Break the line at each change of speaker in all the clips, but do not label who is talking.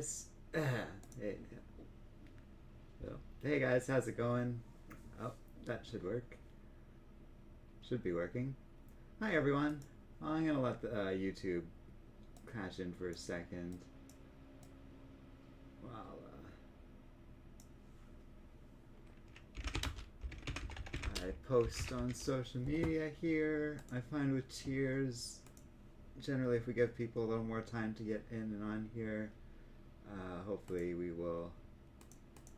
guys. Hey, so, hey guys, how's it going? Oh, that should work. Should be working. Hi everyone. I'm gonna let the YouTube crash in for a second while I post on social media here. I find with tiers, generally if we give people a little more time to get in and on here, hopefully we will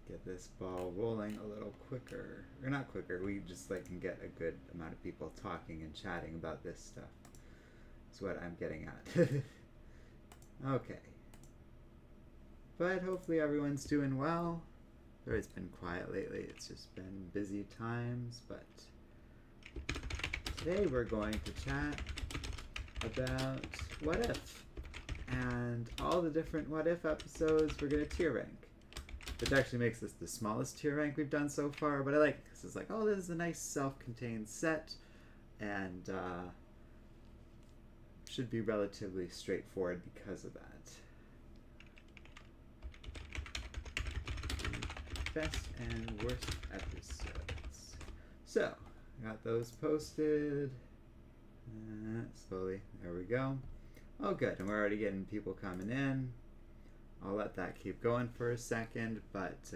get this ball rolling a little quicker. Or not quicker, we just can get a good amount of people talking and chatting about this stuff. That's what I'm getting at. Okay. But hopefully everyone's doing well. Sorry it's been quiet lately, it's just been busy times, but today we're going to chat about What If, and all the different What If episodes we're going to tier rank, which actually makes this the smallest tier rank we've done so far, but I like this. It's oh, this is a nice self-contained set, and should be relatively straightforward because of that. Best and worst episodes. So, I got those posted. Slowly, there we go. Oh good, and we're already getting people coming in. I'll let that keep going for a second, but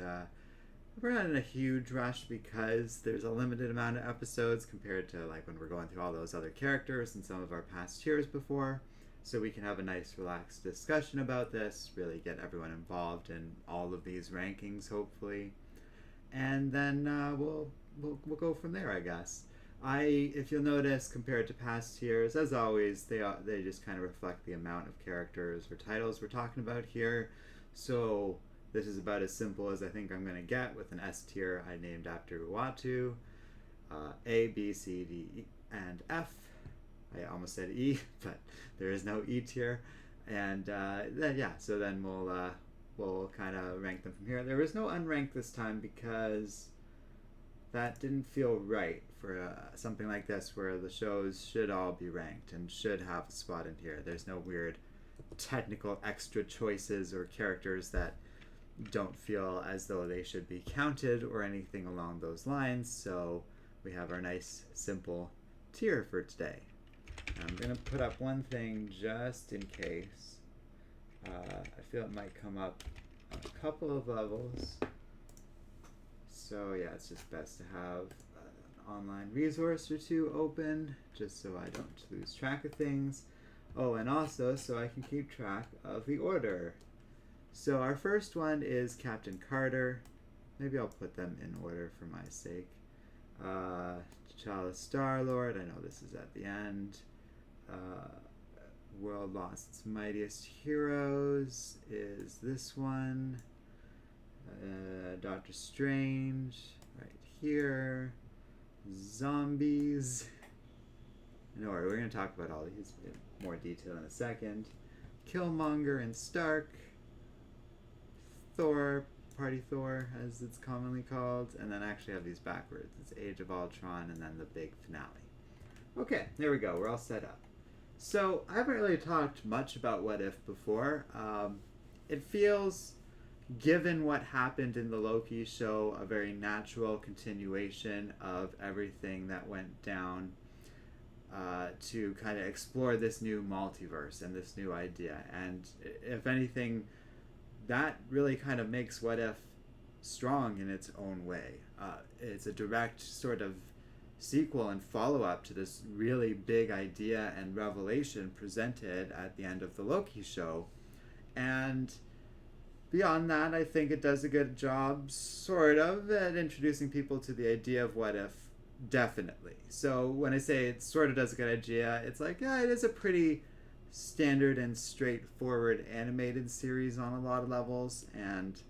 we're not in a huge rush because there's a limited amount of episodes compared to when we're going through all those other characters and some of our past tiers before. So we can have a nice relaxed discussion about this, really get everyone involved in all of these rankings hopefully. And then we'll go from there, I guess. If you'll notice, compared to past tiers, as always, they just kind of reflect the amount of characters or titles we're talking about here. So this is about as simple as I think I'm going to get with an S tier I named after Uatu. A, B, C, D, E, and F. I almost said E, but there is no E tier. And so then we'll kind of rank them from here. There is no unranked this time because that didn't feel right for something like this where the shows should all be ranked and should have a spot in here. There's no weird technical extra choices or characters that don't feel as though they should be counted or anything along those lines. So we have our nice simple tier for today. I'm going to put up one thing just in case. I feel it might come up on a couple of levels. So yeah, it's just best to have an online resource or two open just so I don't lose track of things. Oh, and also so I can keep track of the order. So our first one is Captain Carter. Maybe I'll put them in order for my sake. T'Challa Star-Lord, I know this is at the end. World Lost's Mightiest Heroes is this one. Doctor Strange, right here. Zombies. No worry, we're going to talk about all these in more detail in a second. Killmonger and Stark. Thor, Party Thor, as it's commonly called. And then I actually have these backwards. It's Age of Ultron and then the big finale. Okay, there we go. We're all set up. So, I haven't really talked much about What If before. It feels, given what happened in the Loki show, a very natural continuation of everything that went down to kind of explore this new multiverse and this new idea. And if anything, that really kind of makes What If strong in its own way. It's a direct sort of sequel and follow-up to this really big idea and revelation presented at the end of the Loki show. And beyond that, I think it does a good job, sort of, at introducing people to the idea of What If, definitely. So when I say it sort of does a good idea, it's yeah, it is a pretty standard and straightforward animated series on a lot of levels, and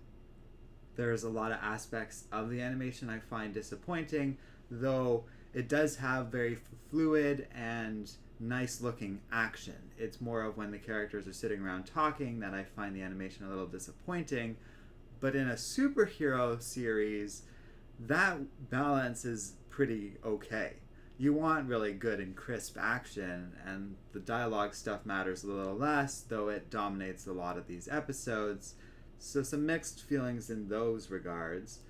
there's a lot of aspects of the animation I find disappointing, though it does have very fluid and nice looking action. It's more of when the characters are sitting around talking that I find the animation a little disappointing. But in a superhero series, that balance is pretty okay. You want really good and crisp action, and the dialogue stuff matters a little less, though it dominates a lot of these episodes. So some mixed feelings in those regards.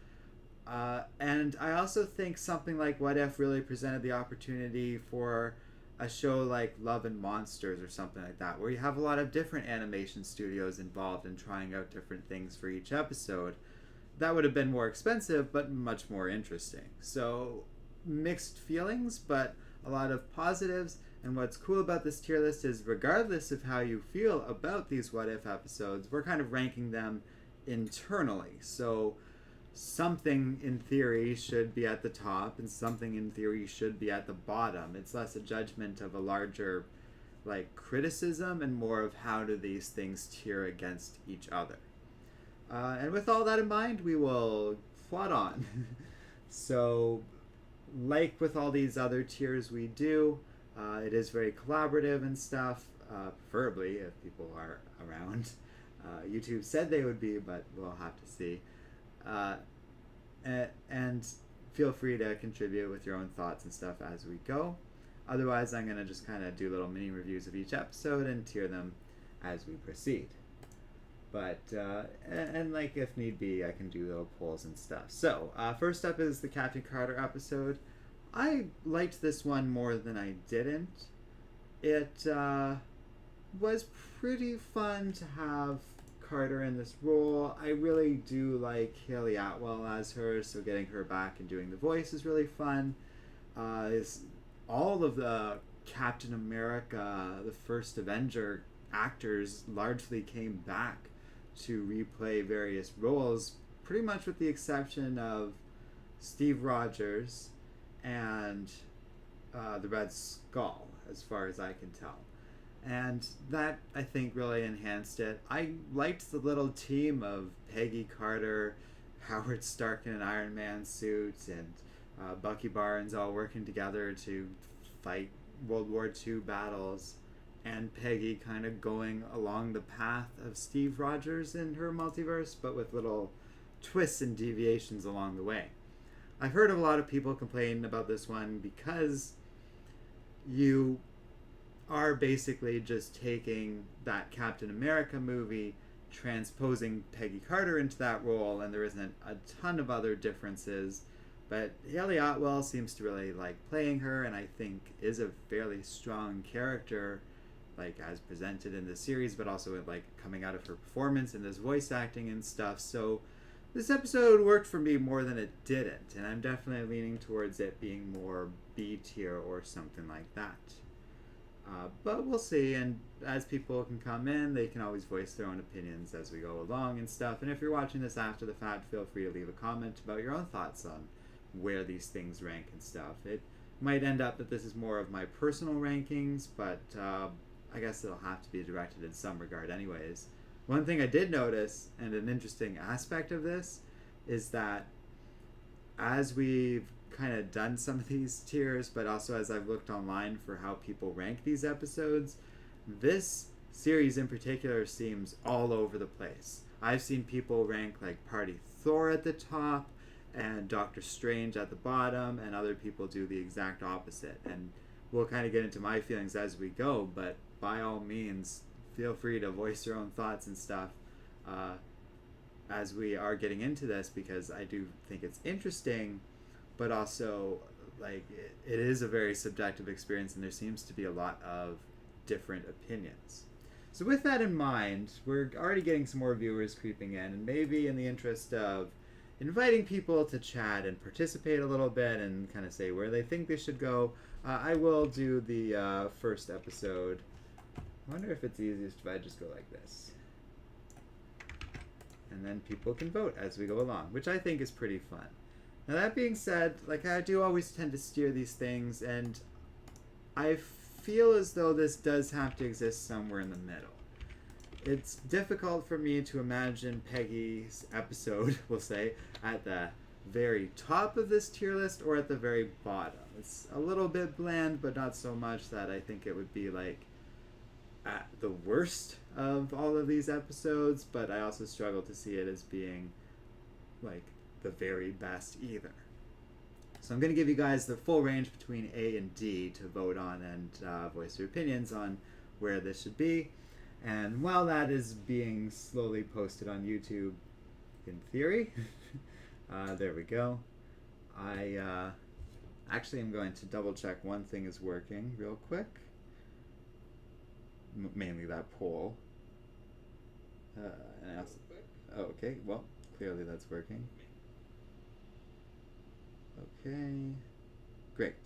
And I also think something like What If really presented the opportunity for a show like Love and Monsters or something like that, where you have a lot of different animation studios involved in trying out different things for each episode. That would have been more expensive, but much more interesting. So, mixed feelings, but a lot of positives. And what's cool about this tier list is, regardless of how you feel about these What If episodes, we're kind of ranking them internally. So, something in theory should be at the top and something in theory should be at the bottom. It's less a judgment of a larger criticism and more of how do these things tier against each other. And with all that in mind, we will plot on. So, like with all these other tiers we do, it is very collaborative and stuff, preferably if people are around. YouTube said they would be, but we'll have to see. And feel free to contribute with your own thoughts and stuff as we go. Otherwise, I'm going to just kind of do little mini reviews of each episode and tier them as we proceed. But, and like if need be, I can do little polls and stuff. So, first up is the Captain Carter episode. I liked this one more than I didn't. It was pretty fun to have Carter in this role. I really do like Haley Atwell as her, so getting her back and doing the voice is really fun. All of the Captain America, the first Avenger actors largely came back to replay various roles, pretty much with the exception of Steve Rogers and the Red Skull, as far as I can tell. And that, I think, really enhanced it. I liked the little team of Peggy Carter, Howard Stark in an Iron Man suit, and Bucky Barnes all working together to fight World War II battles, and Peggy kind of going along the path of Steve Rogers in her multiverse, but with little twists and deviations along the way. I've heard of a lot of people complain about this one because you are basically just taking that Captain America movie, transposing Peggy Carter into that role, and there isn't a ton of other differences. But Haley Atwell seems to really like playing her, and I think is a fairly strong character, as presented in the series, but also coming out of her performance and this voice acting and stuff. So this episode worked for me more than it didn't, and I'm definitely leaning towards it being more B tier or something like that. But we'll see, and as people can come in, they can always voice their own opinions as we go along and stuff. And if you're watching this after the fact, feel free to leave a comment about your own thoughts on where these things rank and stuff. It might end up that this is more of my personal rankings, but I guess it'll have to be directed in some regard anyways. One thing I did notice, and an interesting aspect of this, is that as we've kind of done some of these tiers, but also as I've looked online for how people rank these episodes, this series in particular seems all over the place. I've seen people rank Party Thor at the top and Doctor Strange at the bottom, and other people do the exact opposite. And we'll kind of get into my feelings as we go, but by all means, feel free to voice your own thoughts and stuff as we are getting into this, because I do think it's interesting, but also it is a very subjective experience, and there seems to be a lot of different opinions. So with that in mind, we're already getting some more viewers creeping in, and maybe in the interest of inviting people to chat and participate a little bit and kind of say where they think they should go, I will do the first episode. I wonder if it's easiest if I just go like this. And then people can vote as we go along, which I think is pretty fun. Now that being said, I do always tend to steer these things, and I feel as though this does have to exist somewhere in the middle. It's difficult for me to imagine Peggy's episode, we'll say, at the very top of this tier list or at the very bottom. It's a little bit bland, but not so much that I think it would be at the worst of all of these episodes, but I also struggle to see it as being the very best either. So I'm going to give you guys the full range between A and D to vote on and voice your opinions on where this should be. And while that is being slowly posted on YouTube, in theory, there we go. I actually am going to double check one thing is working real quick. Mainly that poll. And I also, oh, okay, well, clearly that's working. Okay, great.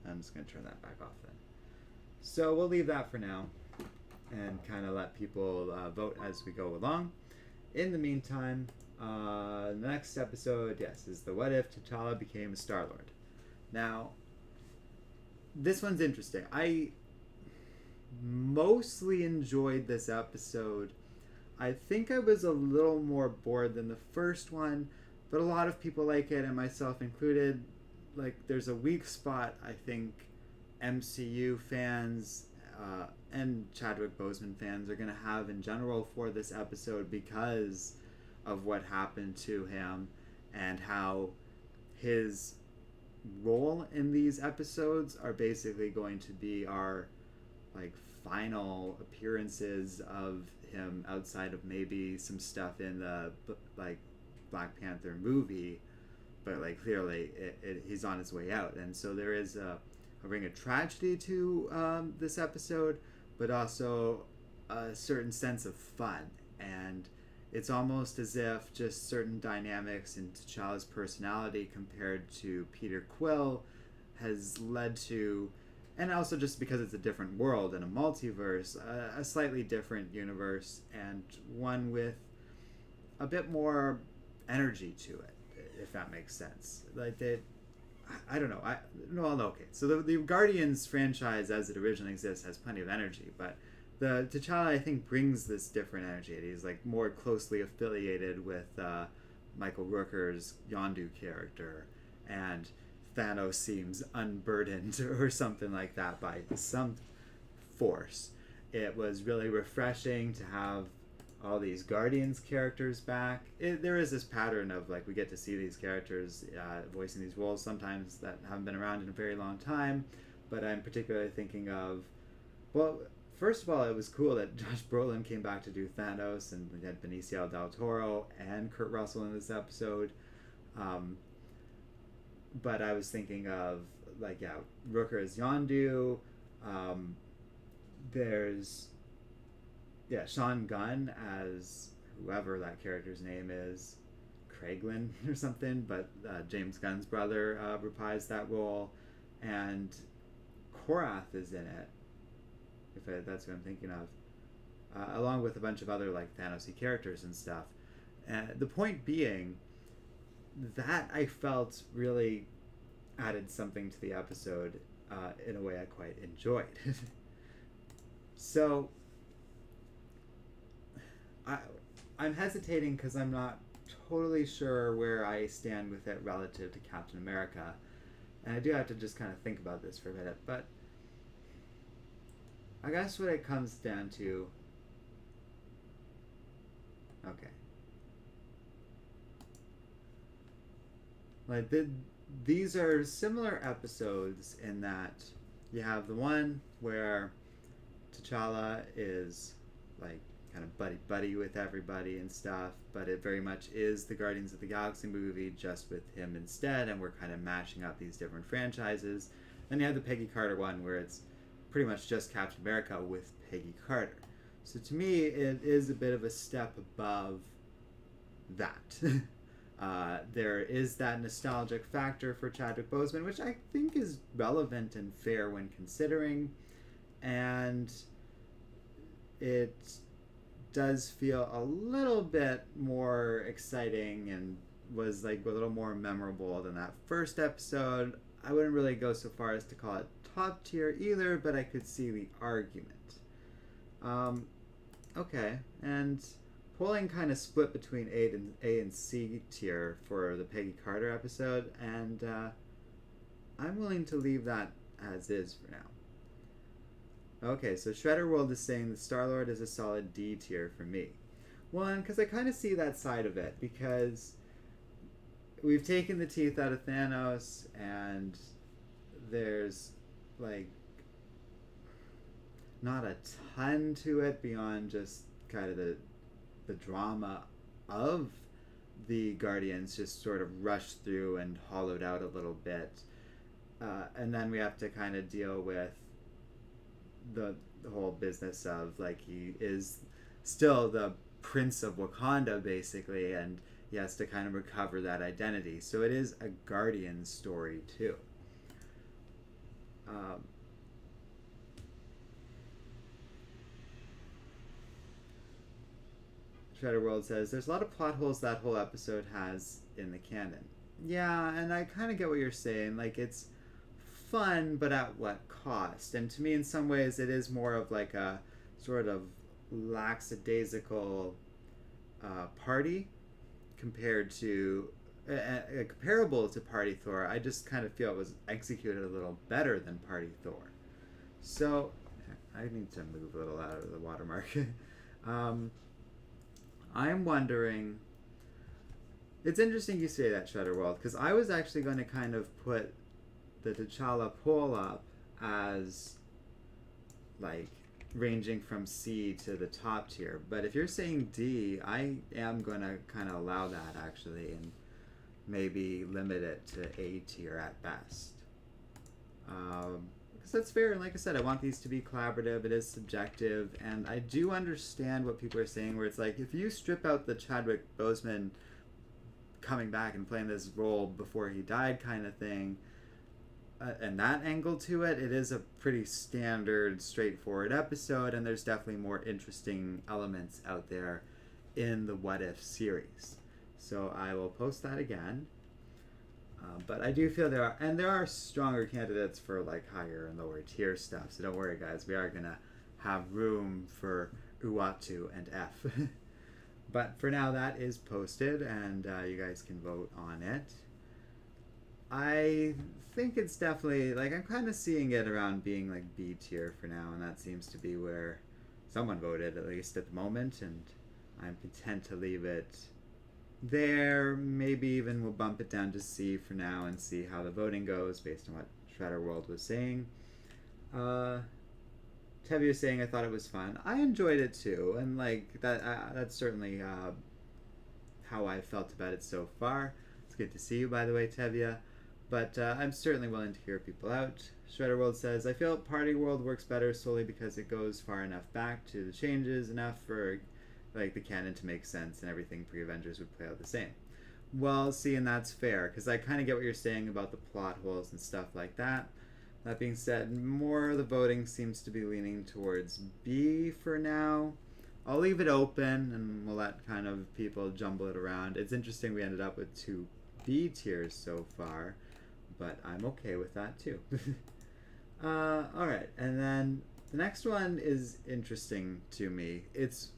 I'm just going to turn that back off then. So we'll leave that for now and kind of let people vote as we go along. In the meantime, the next episode, yes, is the What If T'Challa Became a Star-Lord. Now, this one's interesting. I mostly enjoyed this episode. I think I was a little more bored than the first one, but a lot of people like it, and myself included. Like, there's a weak spot, I think, MCU fans and Chadwick Boseman fans are going to have in general for this episode because of what happened to him and how his role in these episodes are basically going to be our like final appearances of him outside of maybe some stuff in the like Black Panther movie, but like clearly he's on his way out, and so there is a ring of tragedy to this episode, but also a certain sense of fun. And it's almost as if just certain dynamics in T'Challa's personality compared to Peter Quill has led to, and also just because it's a different world and a multiverse, a slightly different universe, and one with a bit more energy to it, if that makes sense. Like I don't know. Okay. So the Guardians franchise, as it originally exists, has plenty of energy, but the T'Challa, I think, brings this different energy. He's like more closely affiliated with Michael Rooker's Yondu character, and Thanos seems unburdened or something like that by some force. It was really refreshing to have all these Guardians characters back. There is this pattern of like we get to see these characters voicing these roles sometimes that haven't been around in a very long time, but I'm particularly thinking of, well, first of all, it was cool that Josh Brolin came back to do Thanos, and we had Benicio del Toro and Kurt Russell in this episode. But I was thinking of like, yeah, Rooker as Yondu. There's Sean Gunn as whoever that character's name is, Craiglin or something, but James Gunn's brother reprised that role, and Korath is in it, if that's what I'm thinking of, along with a bunch of other like Thanos-y characters and stuff. And the point being that I felt really added something to the episode in a way I quite enjoyed. So I'm hesitating because I'm not totally sure where I stand with it relative to Captain America, and I do have to just kind of think about this for a minute, but I guess what it comes down to, okay, like these are similar episodes in that you have the one where T'Challa is like kind of buddy with everybody and stuff, but it very much is the Guardians of the Galaxy movie just with him instead, and we're kind of mashing up these different franchises. Then you have the Peggy Carter one where it's pretty much just Captain America with Peggy Carter. So to me, it is a bit of a step above that. There is that nostalgic factor for Chadwick Boseman, which I think is relevant and fair when considering, and it does feel a little bit more exciting and was like a little more memorable than that first episode. I wouldn't really go so far as to call it top tier either, but I could see the argument. Okay, and polling kind of split between A and C tier for the Peggy Carter episode, and I'm willing to leave that as is for now. Okay, so Shredder World is saying the Star-Lord is a solid D tier for me. One, because I kind of see that side of it, because we've taken the teeth out of Thanos, and there's, like, not a ton to it beyond just kind of the drama of the Guardians just sort of rushed through and hollowed out a little bit. And then we have to kind of deal with the whole business of, like, he is still the Prince of Wakanda, basically, and he has to kind of recover that identity. So it is a Guardian story, too. Shredder World says, there's a lot of plot holes that whole episode has in the canon. Yeah, and I kind of get what you're saying. Like, it's fun, but at what cost? And to me, in some ways, it is more of like a sort of lackadaisical party compared to comparable to Party Thor. I just kind of feel it was executed a little better than Party Thor. So I need to move a little out of the watermark. I'm wondering, it's interesting you say that, Shredder World, because I was actually going to kind of put the T'Challa poll up as, like, ranging from C to the top tier. But if you're saying D, I am going to kind of allow that, actually, and maybe limit it to A tier at best. Because that's fair, and like I said, I want these to be collaborative. It is subjective, and I do understand what people are saying, where it's like, if you strip out the Chadwick Boseman coming back and playing this role before he died kind of thing, and that angle to it, it is a pretty standard, straightforward episode, and there's definitely more interesting elements out there in the What If series. So I will post that again. But I do feel there are stronger candidates for, like, higher and lower tier stuff. So don't worry, guys. We are gonna have room for Uatu and F. But for now, that is posted, and you guys can vote on it. I think it's definitely, like, I'm kind of seeing it around being, like, B tier for now, and that seems to be where someone voted, at least at the moment, and I'm content to leave it there. Maybe even we'll bump it down to C for now and see how the voting goes based on what Shredder World was saying. Tevi was saying, I thought it was fun. I enjoyed it too, and, like, that's certainly how I felt about it so far. It's good to see you, by the way, Tevia. But I'm certainly willing to hear people out. Shredder World says, I feel Party World works better solely because it goes far enough back to the changes, enough for, like, the canon to make sense, and everything pre-Avengers would play out the same. Well, see, and that's fair, because I kind of get what you're saying about the plot holes and stuff like that. That being said, more of the voting seems to be leaning towards B for now. I'll leave it open, and we'll let kind of people jumble it around. It's interesting we ended up with 2 B tiers so far, but I'm okay with that too. Alright, and then the next one is interesting to me. It's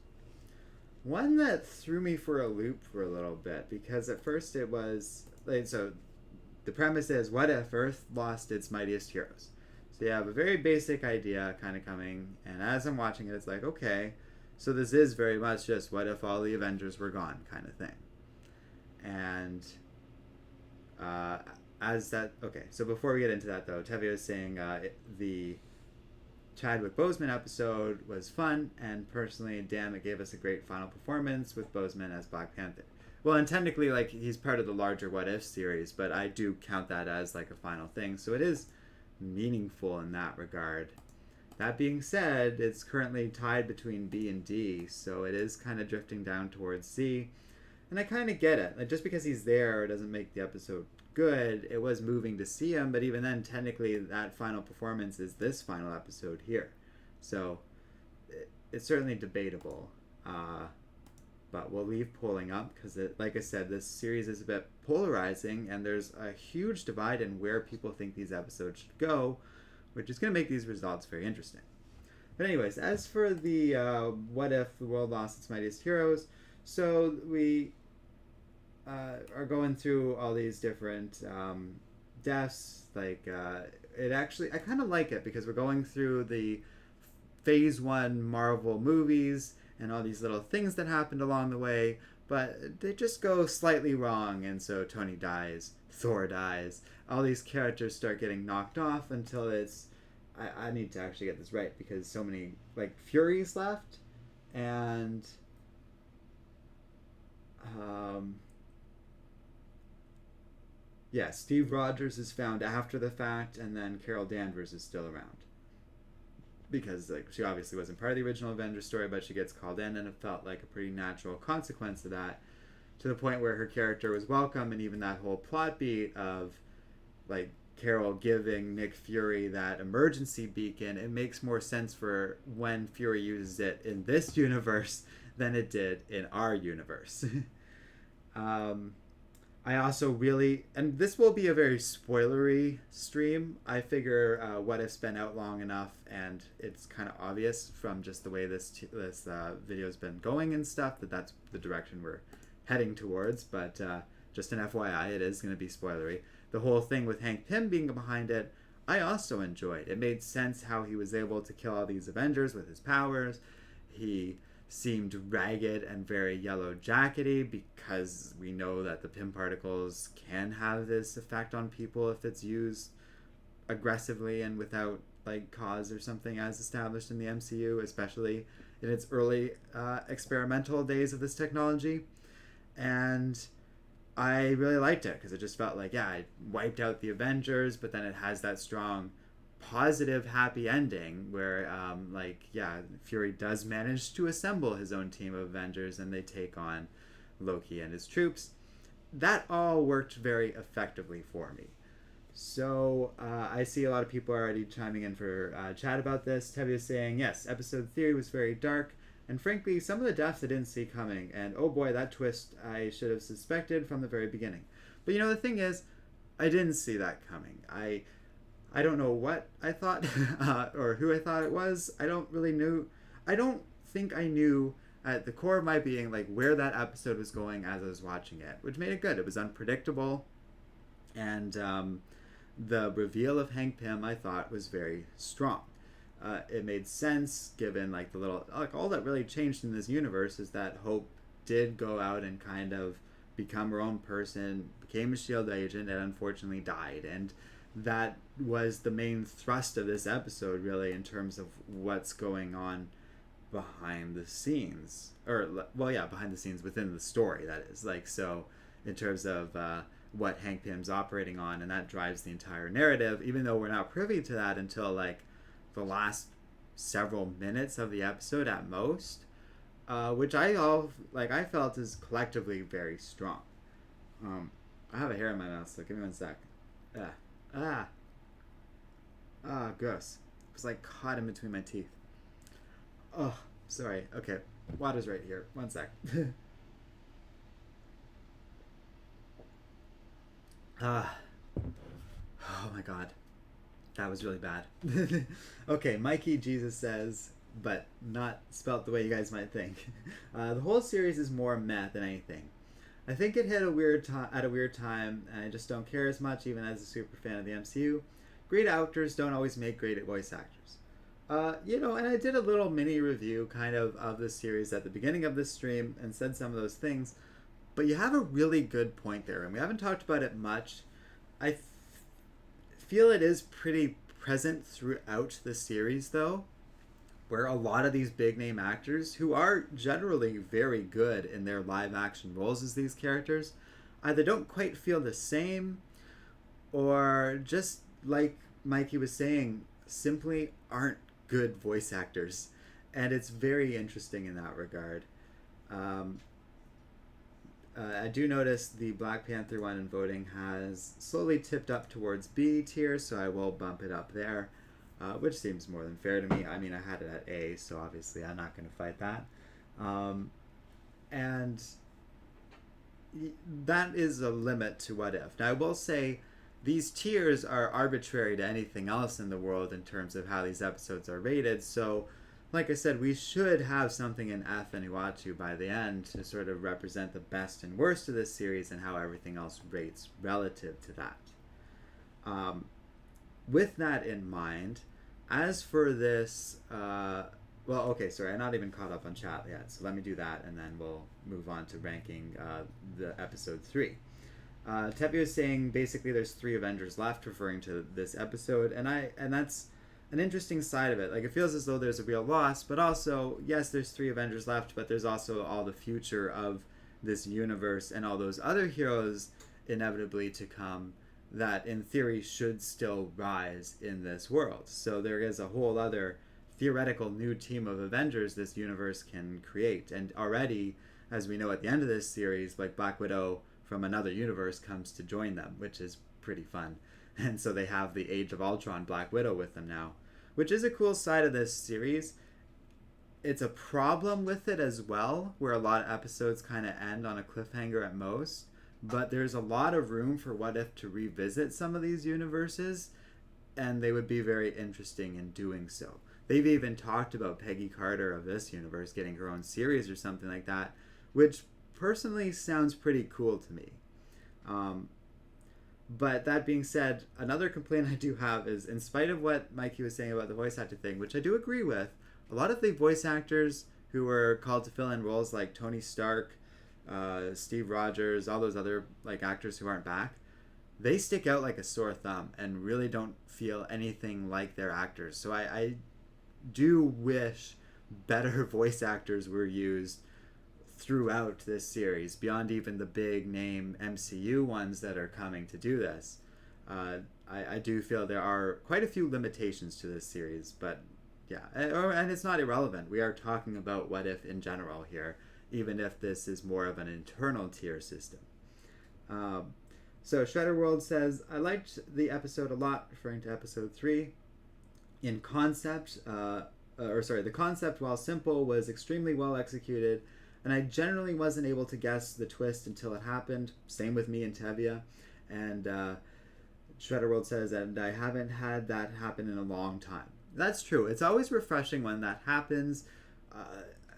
one that threw me for a loop for a little bit, because at first it was, like, so the premise is, what if Earth lost its mightiest heroes? So you have a very basic idea kind of coming, and as I'm watching it, it's like, okay, so this is very much just what if all the Avengers were gone kind of thing. And so before we get into that, though, Tevye was saying the Chadwick Boseman episode was fun, and personally, damn, it gave us a great final performance with Boseman as Black Panther. Well, and technically, like, he's part of the larger What If series, but I do count that as, like, a final thing, so it is meaningful in that regard. That being said, it's currently tied between B and D, so it is kind of drifting down towards C, and I kind of get it. Like, just because he's there doesn't make the episode good. It was moving to see him, but even then, technically, that final performance is this final episode here. So it's certainly debatable, but we'll leave polling up because, like I said, this series is a bit polarizing, and there's a huge divide in where people think these episodes should go, which is going to make these results very interesting. But anyways, as for the what if the world lost its mightiest heroes, so we are going through all these different deaths. Like, it actually, I kind of like it because we're going through the Phase 1 Marvel movies and all these little things that happened along the way, but they just go slightly wrong, and so Tony dies, Thor dies, all these characters start getting knocked off until it's I need to actually get this right because so many like Furies left, and yeah, Steve Rogers is found after the fact, and then Carol Danvers is still around because like she obviously wasn't part of the original Avengers story, but she gets called in, and it felt like a pretty natural consequence of that, to the point where her character was welcome, and even that whole plot beat of like Carol giving Nick Fury that emergency beacon, it makes more sense for when Fury uses it in this universe than it did in our universe. I also really, and this will be a very spoilery stream. I figure What If's been out long enough, and it's kind of obvious from just the way this video's been going and stuff that that's the direction we're heading towards. But just an FYI, it is going to be spoilery. The whole thing with Hank Pym being behind it, I also enjoyed. It made sense how he was able to kill all these Avengers with his powers. He seemed ragged and very yellow jackety because we know that the Pym particles can have this effect on people if it's used aggressively and without like cause or something, as established in the MCU, especially in its early experimental days of this technology. And I really liked it because it just felt like, yeah, it wiped out the Avengers, but then it has that strong positive happy ending where Fury does manage to assemble his own team of Avengers, and they take on Loki and his troops. That all worked very effectively for me. So I see a lot of people already chiming in for chat about this. Tevye is saying, yes, episode 3 was very dark, and frankly some of the deaths I didn't see coming, and oh boy, that twist I should have suspected from the very beginning. But you know, the thing is, I didn't see that coming. I don't know what I thought or who I thought it was. I don't think I knew at the core of my being like where that episode was going as I was watching it, which made it good. It was unpredictable, and the reveal of Hank Pym I thought was very strong. It made sense given like the little like all that really changed in this universe is that Hope did go out and kind of become her own person, became a SHIELD agent, and unfortunately died. And that was the main thrust of this episode, really, in terms of what's going on behind the scenes. Behind the scenes within the story, that is. Like, so, in terms of what Hank Pym's operating on, and that drives the entire narrative, even though we're not privy to that until, like, the last several minutes of the episode at most, which I felt is collectively very strong. I have a hair in my mouth, so give me one sec. Gross. It was like caught in between my teeth. Oh, sorry. Okay, water's right here. One sec. Oh my god. That was really bad. Okay, Mikey Jesus says, but not spelt the way you guys might think. The whole series is more meh than anything. I think it hit at a weird time, and I just don't care as much, even as a super fan of the MCU. Great actors don't always make great voice actors. And I did a little mini review kind of this series at the beginning of this stream and said some of those things, but you have a really good point there, and we haven't talked about it much. I feel it is pretty present throughout the series, though, where a lot of these big name actors, who are generally very good in their live action roles as these characters, either don't quite feel the same, or just like Mikey was saying, simply aren't good voice actors. And it's very interesting in that regard. I do notice the Black Panther one in voting has slowly tipped up towards B tier, so I will bump it up there. Which seems more than fair to me. I mean, I had it at A, so obviously I'm not going to fight that. And that is a limit to What If. Now, I will say these tiers are arbitrary to anything else in the world in terms of how these episodes are rated. So, like I said, we should have something in F and Uatu by the end to sort of represent the best and worst of this series and how everything else rates relative to that. With that in mind, as for this, I'm not even caught up on chat yet, so let me do that, and then we'll move on to ranking the episode 3. Tevye is saying basically there's 3 Avengers left, referring to this episode, and that's an interesting side of it. Like, it feels as though there's a real loss, but also, yes, there's 3 Avengers left, but there's also all the future of this universe and all those other heroes inevitably to come that in theory should still rise in this world. So there is a whole other theoretical new team of Avengers this universe can create. And already, as we know at the end of this series, like, Black Widow from another universe comes to join them, which is pretty fun. And so they have the Age of Ultron Black Widow with them now, which is a cool side of this series. It's a problem with it as well, where a lot of episodes kind of end on a cliffhanger at most, but there's a lot of room for What If to revisit some of these universes, and they would be very interesting in doing so. They've even talked about Peggy Carter of this universe getting her own series or something like that, which personally sounds pretty cool to me. But that being said, another complaint I do have is, in spite of what Mikey was saying about the voice actor thing, which I do agree with, a lot of the voice actors who were called to fill in roles like Tony Stark, Steve Rogers, all those other like actors who aren't back, they stick out like a sore thumb and really don't feel anything like their actors. So I do wish better voice actors were used throughout this series, beyond even the big name MCU ones that are coming to do this. I do feel there are quite a few limitations to this series, but yeah, and it's not irrelevant. We are talking about What If in general here, even if this is more of an internal tier system. So Shredder World says, I liked the episode a lot, referring to episode 3. In concept, the concept, while simple, was extremely well executed, and I generally wasn't able to guess the twist until it happened. Same with me and Tevia. And Shredder World says, and I haven't had that happen in a long time. That's true. It's always refreshing when that happens.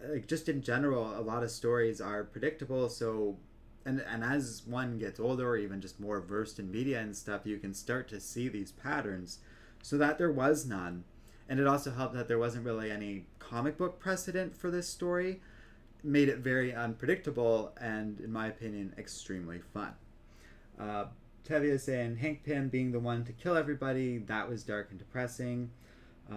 Like, just in general, a lot of stories are predictable, so and as one gets older or even just more versed in media and stuff, you can start to see these patterns. So that there was none. And it also helped that there wasn't really any comic book precedent for this story. Made it very unpredictable and, in my opinion, extremely fun. Tevia is saying, Hank Pym being the one to kill everybody, that was dark and depressing.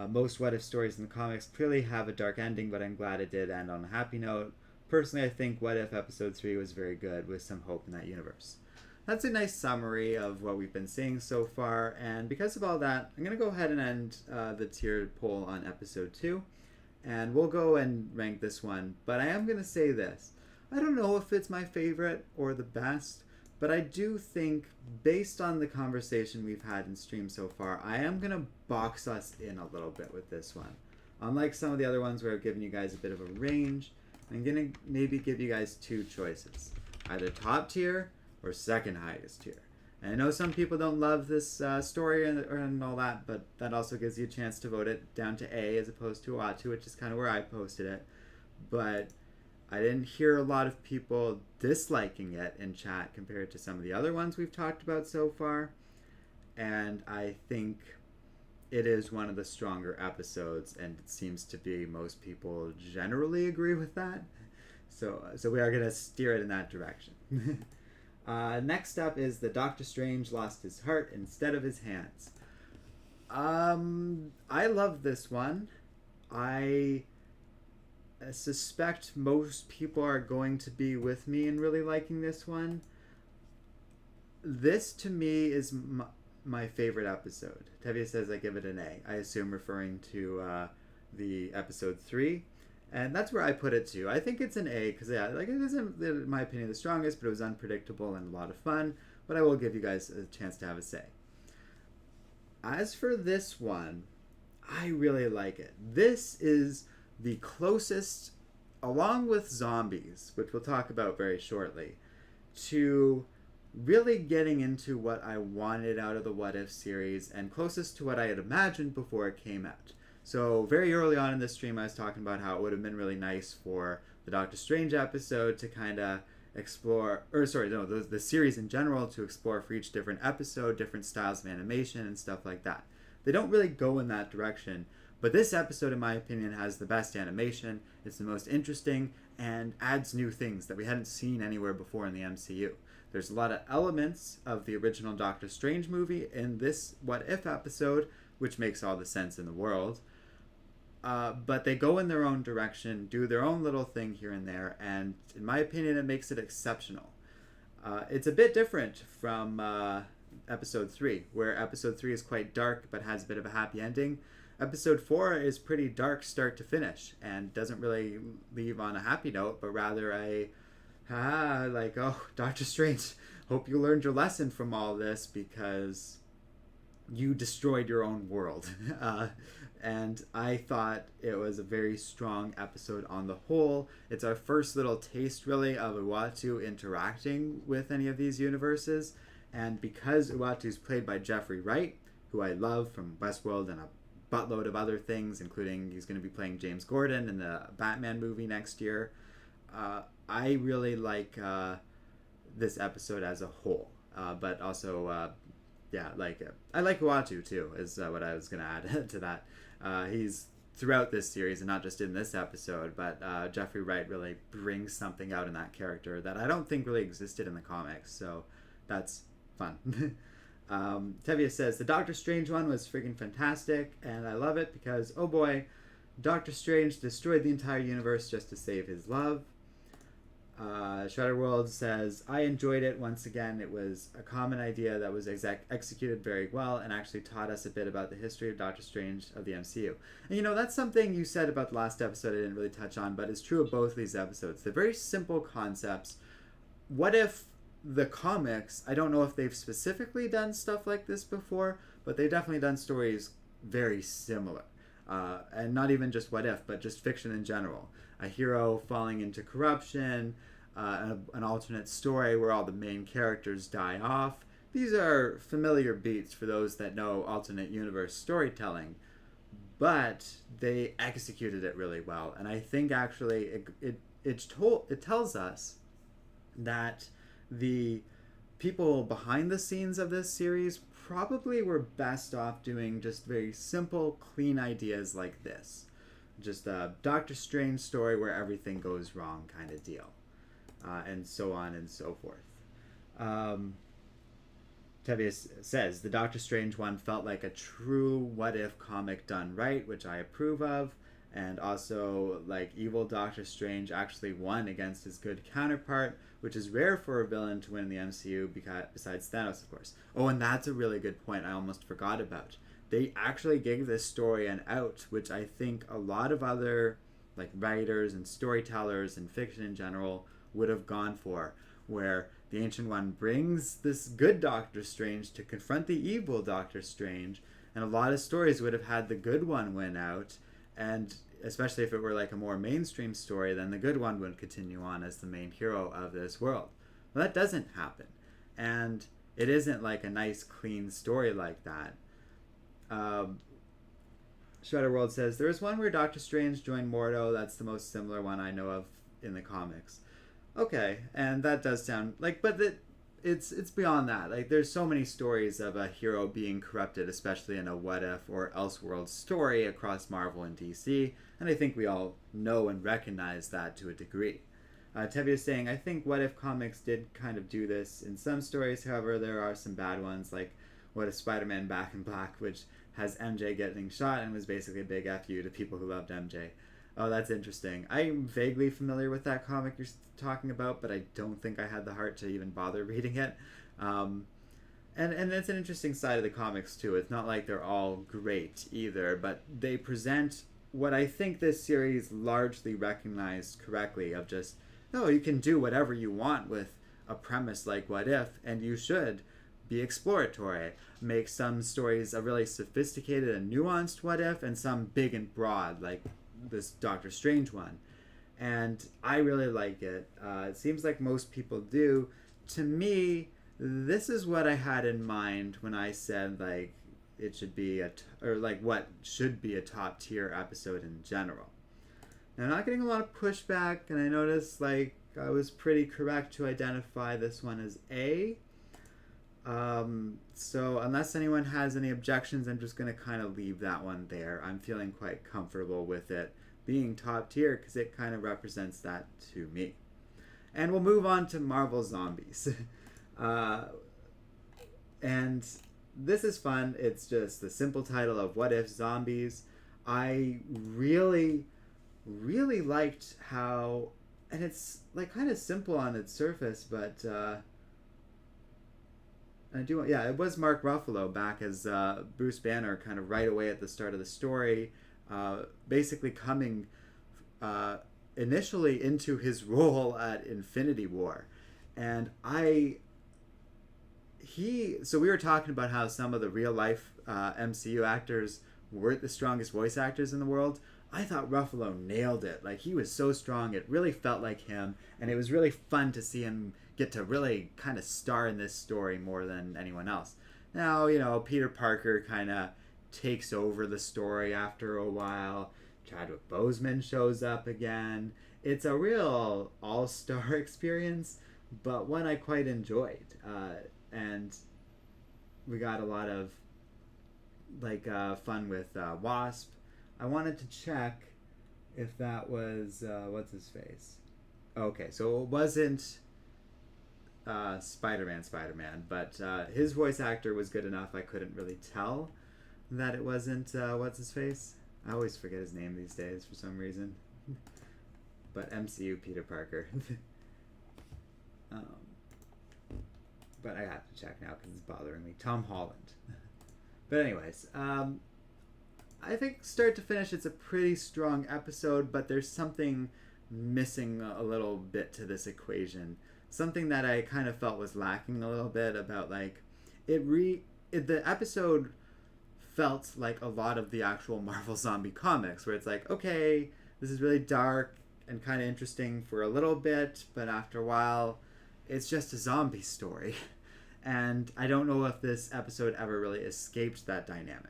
Most What If stories in the comics clearly have a dark ending, but I'm glad it did end on a happy note. Personally, I think What If Episode 3 was very good, with some hope in that universe. That's a nice summary of what we've been seeing so far, and because of all that, I'm going to go ahead and end the tiered poll on Episode 2, and we'll go and rank this one. But I am going to say this. I don't know if it's my favorite or the best, but I do think, based on the conversation we've had in stream so far, I am going to box us in a little bit with this one. Unlike some of the other ones where I've given you guys a bit of a range, I'm going to maybe give you guys 2 choices. Either top tier or second highest tier. And I know some people don't love this story and all that, but that also gives you a chance to vote it down to A as opposed to A2, which is kind of where I posted it. But I didn't hear a lot of people disliking it in chat compared to some of the other ones we've talked about so far. And I think it is one of the stronger episodes, and it seems to be most people generally agree with that. So we are going to steer it in that direction. Next up is the Doctor Strange lost his heart instead of his hands. I love this one. I suspect most people are going to be with me in really liking this one. This, to me, is my favorite episode. Tevia says I give it an A. I assume referring to the episode 3. And that's where I put it too. I think it's an A because, yeah, like, it isn't, in my opinion, the strongest, but it was unpredictable and a lot of fun. But I will give you guys a chance to have a say. As for this one, I really like it. This is the closest, along with zombies, which we'll talk about very shortly, to really getting into what I wanted out of the What If series and closest to what I had imagined before it came out. So very early on in this stream, I was talking about how it would have been really nice for the Doctor Strange episode to kind of explore, the series in general to explore for each different episode, different styles of animation and stuff like that. They don't really go in that direction, but this episode, in my opinion, has the best animation, it's the most interesting, and adds new things that we hadn't seen anywhere before in the MCU. There's a lot of elements of the original Doctor Strange movie in this What If episode, which makes all the sense in the world. But they go in their own direction, do their own little thing here and there, and in my opinion, it makes it exceptional. It's a bit different from episode 3, where episode 3 is quite dark but has a bit of a happy ending. Episode 4 is pretty dark start to finish and doesn't really leave on a happy note, but rather oh, Doctor Strange, hope you learned your lesson from all this because you destroyed your own world. And I thought it was a very strong episode on the whole. It's our first little taste, really, of Uatu interacting with any of these universes. And because Uatu's played by Jeffrey Wright, who I love from Westworld and a buttload of other things, including he's going to be playing James Gordon in the Batman movie next year, I really like this episode as a whole. But also, I like Uatu too, is what I was going to add to that. He's throughout this series and not just in this episode, but Jeffrey Wright really brings something out in that character that I don't think really existed in the comics, so that's fun. Tevia says, the Doctor Strange one was friggin' fantastic, and I love it because, oh boy, Doctor Strange destroyed the entire universe just to save his love. Shredder World says, I enjoyed it. Once again, it was a common idea that was executed very well and actually taught us a bit about the history of Doctor Strange of the MCU. And that's something you said about the last episode I didn't really touch on, but it's true of both these episodes. They're very simple concepts. What if the comics, I don't know if they've specifically done stuff like this before, but they've definitely done stories very similar. And not even just what if, but just fiction in general. A hero falling into corruption, an alternate story where all the main characters die off. These are familiar beats for those that know alternate universe storytelling, but they executed it really well. And I think actually it tells us that the people behind the scenes of this series probably were best off doing just very simple, clean ideas like this. Just a Doctor Strange story where everything goes wrong kind of deal. And so on and so forth. Tevius says, the Doctor Strange one felt like a true what-if comic done right, which I approve of. And also, like, evil Doctor Strange actually won against his good counterpart, which is rare for a villain to win in the MCU, besides Thanos, of course. Oh, and that's a really good point I almost forgot about. They actually gave this story an out, which I think a lot of other writers and storytellers and fiction in general would have gone for, where the Ancient One brings this good Doctor Strange to confront the evil Doctor Strange, and a lot of stories would have had the good one win out, and especially if it were a more mainstream story, then the good one would continue on as the main hero of this world. Well, that doesn't happen, and it isn't a nice clean story like that. Shredder World says, there is one where Doctor Strange joined Mordo. That's the most similar one I know of in the comics. Okay, and that does sound but it's beyond that. There's so many stories of a hero being corrupted, especially in a what if or Elseworld story across Marvel and DC, and I think we all know and recognize that to a degree. Tevye is saying, I think what if comics did kind of do this in some stories, however there are some bad ones, like What If Spider-Man Back in Black, which has MJ getting shot and was basically a big F you to people who loved MJ. Oh, that's interesting. I'm vaguely familiar with that comic you're talking about, but I don't think I had the heart to even bother reading it. And it's an interesting side of the comics, too. It's not like they're all great, either, but they present what I think this series largely recognized correctly of just, no, you can do whatever you want with a premise like What If, and you should be exploratory. Make some stories a really sophisticated and nuanced What If, and some big and broad, like this Doctor Strange one. And I really like it. It seems like most people do. To me, this is what I had in mind when I said it should be what should be a top tier episode in general. Now, I'm not getting a lot of pushback, and I noticed I was pretty correct to identify this one as A. So unless anyone has any objections, I'm just going to kind of leave that one there. I'm feeling quite comfortable with it being top tier because it kind of represents that to me. And we'll move on to Marvel Zombies. And this is fun. It's just the simple title of What If Zombies. I really, really liked how, and it's like kind of simple on its surface, but I do. Yeah, it was Mark Ruffalo back as Bruce Banner, kind of right away at the start of the story, basically coming initially into his role at Infinity War, and so we were talking about how some of the real life MCU actors weren't the strongest voice actors in the world. I thought Ruffalo nailed it. Like, he was so strong, it really felt like him, and it was really fun to see him get to really kind of star in this story more than anyone else. Now, Peter Parker kind of takes over the story after a while. Chadwick Boseman shows up again. It's a real all-star experience, but one I quite enjoyed. And we got a lot of fun with Wasp. I wanted to check if that was what's his face. Okay, so it wasn't Spider-Man, but his voice actor was good enough. I couldn't really tell that it wasn't what's his face. I always forget his name these days for some reason. But MCU Peter Parker. But I have to check now because it's bothering me. Tom Holland. But anyways, I think start to finish, it's a pretty strong episode, but there's something missing a little bit to this equation. Something that I kind of felt was lacking a little bit about, like, the episode felt like a lot of the actual Marvel zombie comics, where it's like, okay, this is really dark and kind of interesting for a little bit, but after a while, it's just a zombie story. And I don't know if this episode ever really escaped that dynamic.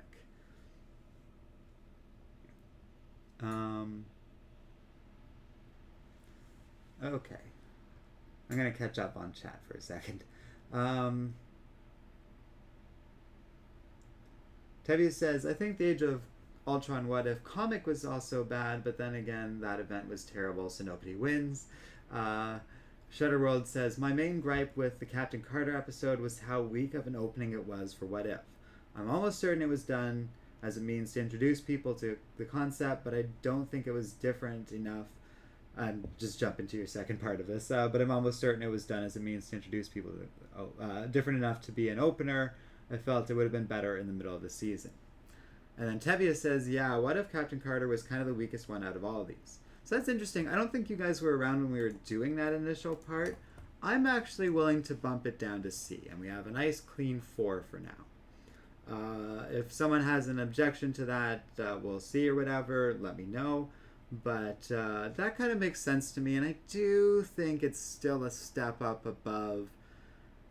Okay. I'm going to catch up on chat for a second. Tevye says, I think the Age of Ultron What If comic was also bad, but then again, that event was terrible, so nobody wins. Shutterworld says, my main gripe with the Captain Carter episode was how weak of an opening it was for What If. I'm almost certain it was done as a means to introduce people to the concept, but I don't think it was different enough. And just jump into your second part of this, but I'm almost certain it was done as a means to introduce people to different enough to be an opener. I felt it would have been better in the middle of the season. And then Tevye says, yeah, What If Captain Carter was kind of the weakest one out of all of these. So that's interesting. I don't think you guys were around when we were doing that initial part. I'm actually willing to bump it down to C, and we have a nice clean 4 for now. If someone has an objection to that, we'll see or whatever, let me know. But that kind of makes sense to me, and I do think it's still a step up above,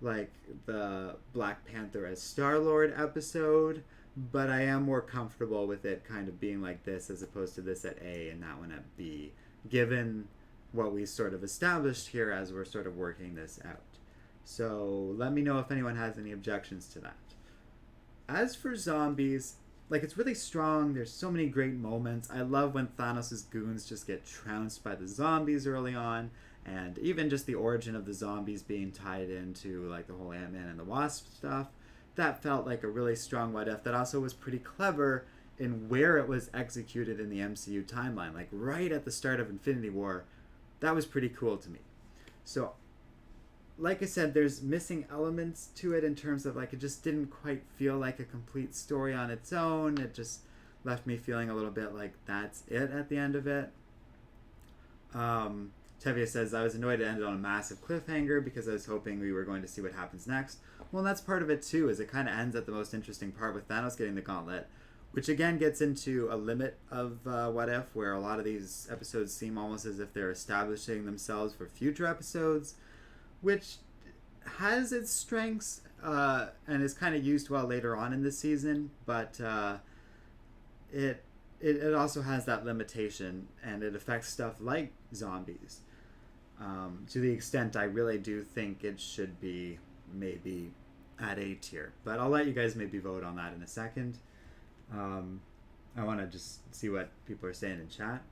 like, the Black Panther as Star-Lord episode, but I am more comfortable with it kind of being like this as opposed to this at A and that one at B, given what we sort of established here as we're sort of working this out. So let me know if anyone has any objections to that. As for zombies, like, it's really strong. There's so many great moments. I love when Thanos' goons just get trounced by the zombies early on, and even just the origin of the zombies being tied into, like, the whole Ant-Man and the Wasp stuff. That felt like a really strong What If that also was pretty clever in where it was executed in the MCU timeline. Like, right at the start of Infinity War, that was pretty cool to me. So, like I said, there's missing elements to it in terms of, like, it just didn't quite feel like a complete story on its own. It just left me feeling a little bit like that's it at the end of it. Tevye says, I was annoyed to end it on a massive cliffhanger because I was hoping we were going to see what happens next. Well, that's part of it too, is it kind of ends at the most interesting part with Thanos getting the gauntlet, which again gets into a limit of What If, where a lot of these episodes seem almost as if they're establishing themselves for future episodes, which has its strengths and is kind of used well later on in the season, but it also has that limitation, and it affects stuff like zombies. To the extent I really do think it should be maybe at A tier, but I'll let you guys maybe vote on that in a second. I want to just see what people are saying in chat.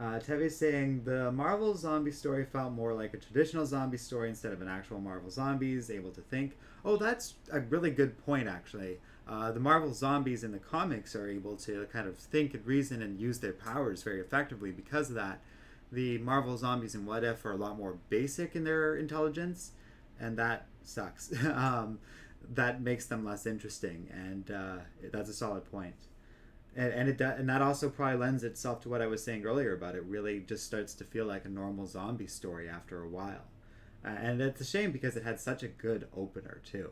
Tevi's saying the Marvel zombie story felt more like a traditional zombie story instead of an actual Marvel zombies able to think. Oh, that's a really good point, actually. The Marvel zombies in the comics are able to kind of think and reason and use their powers very effectively because of that. The Marvel zombies in What If are a lot more basic in their intelligence, and that sucks. That makes them less interesting, and that's a solid point. And that also probably lends itself to what I was saying earlier about it really just starts to feel like a normal zombie story after a while. And it's a shame because it had such a good opener too.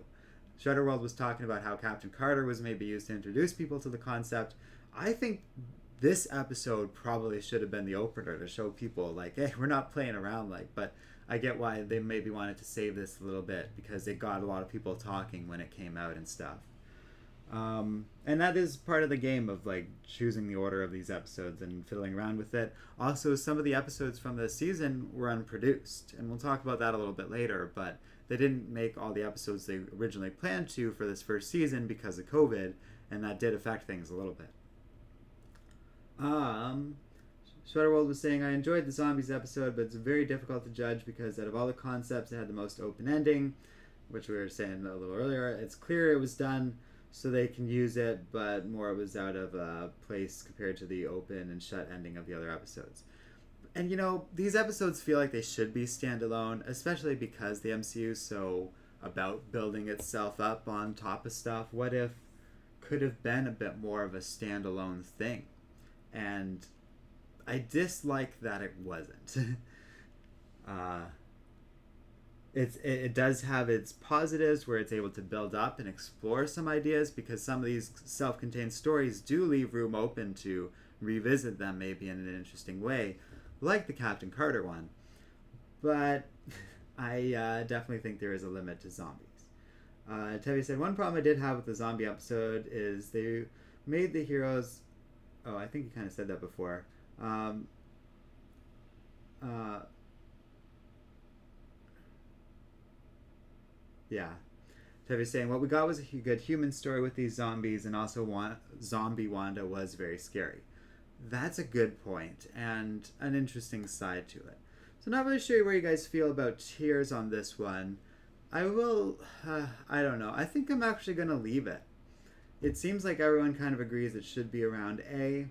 Shudderworld was talking about how Captain Carter was maybe used to introduce people to the concept. I think this episode probably should have been the opener to show people like, hey, we're not playing around, like, but I get why they maybe wanted to save this a little bit because it got a lot of people talking when it came out and stuff. And that is part of the game of like choosing the order of these episodes and fiddling around with it. Also, some of the episodes from the season were unproduced, and we'll talk about that a little bit later, but they didn't make all the episodes they originally planned to for this first season because of COVID, and that did affect things a little bit. Shudderworld was saying, I enjoyed the zombies episode, but it's very difficult to judge because out of all the concepts, it had the most open ending, which we were saying a little earlier. It's clear it was done so they can use it, but more was out of place compared to the open and shut ending of the other episodes. And you know, these episodes feel like they should be standalone, especially because the MCU is so about building itself up on top of stuff. What If could have been a bit more of a standalone thing, and I dislike that it wasn't. It does have its positives where it's able to build up and explore some ideas because some of these self-contained stories do leave room open to revisit them maybe in an interesting way, like the Captain Carter one. But I definitely think there is a limit to zombies. Tevi said, one problem I did have with the zombie episode is they made the heroes... Oh, I think you kind of said that before. Yeah. Tevi's saying, what we got was a good human story with these zombies, and also Zombie Wanda was very scary. That's a good point, and an interesting side to it. So not really sure where you guys feel about tiers on this one. I don't know. I think I'm actually going to leave it. It seems like everyone kind of agrees it should be around A,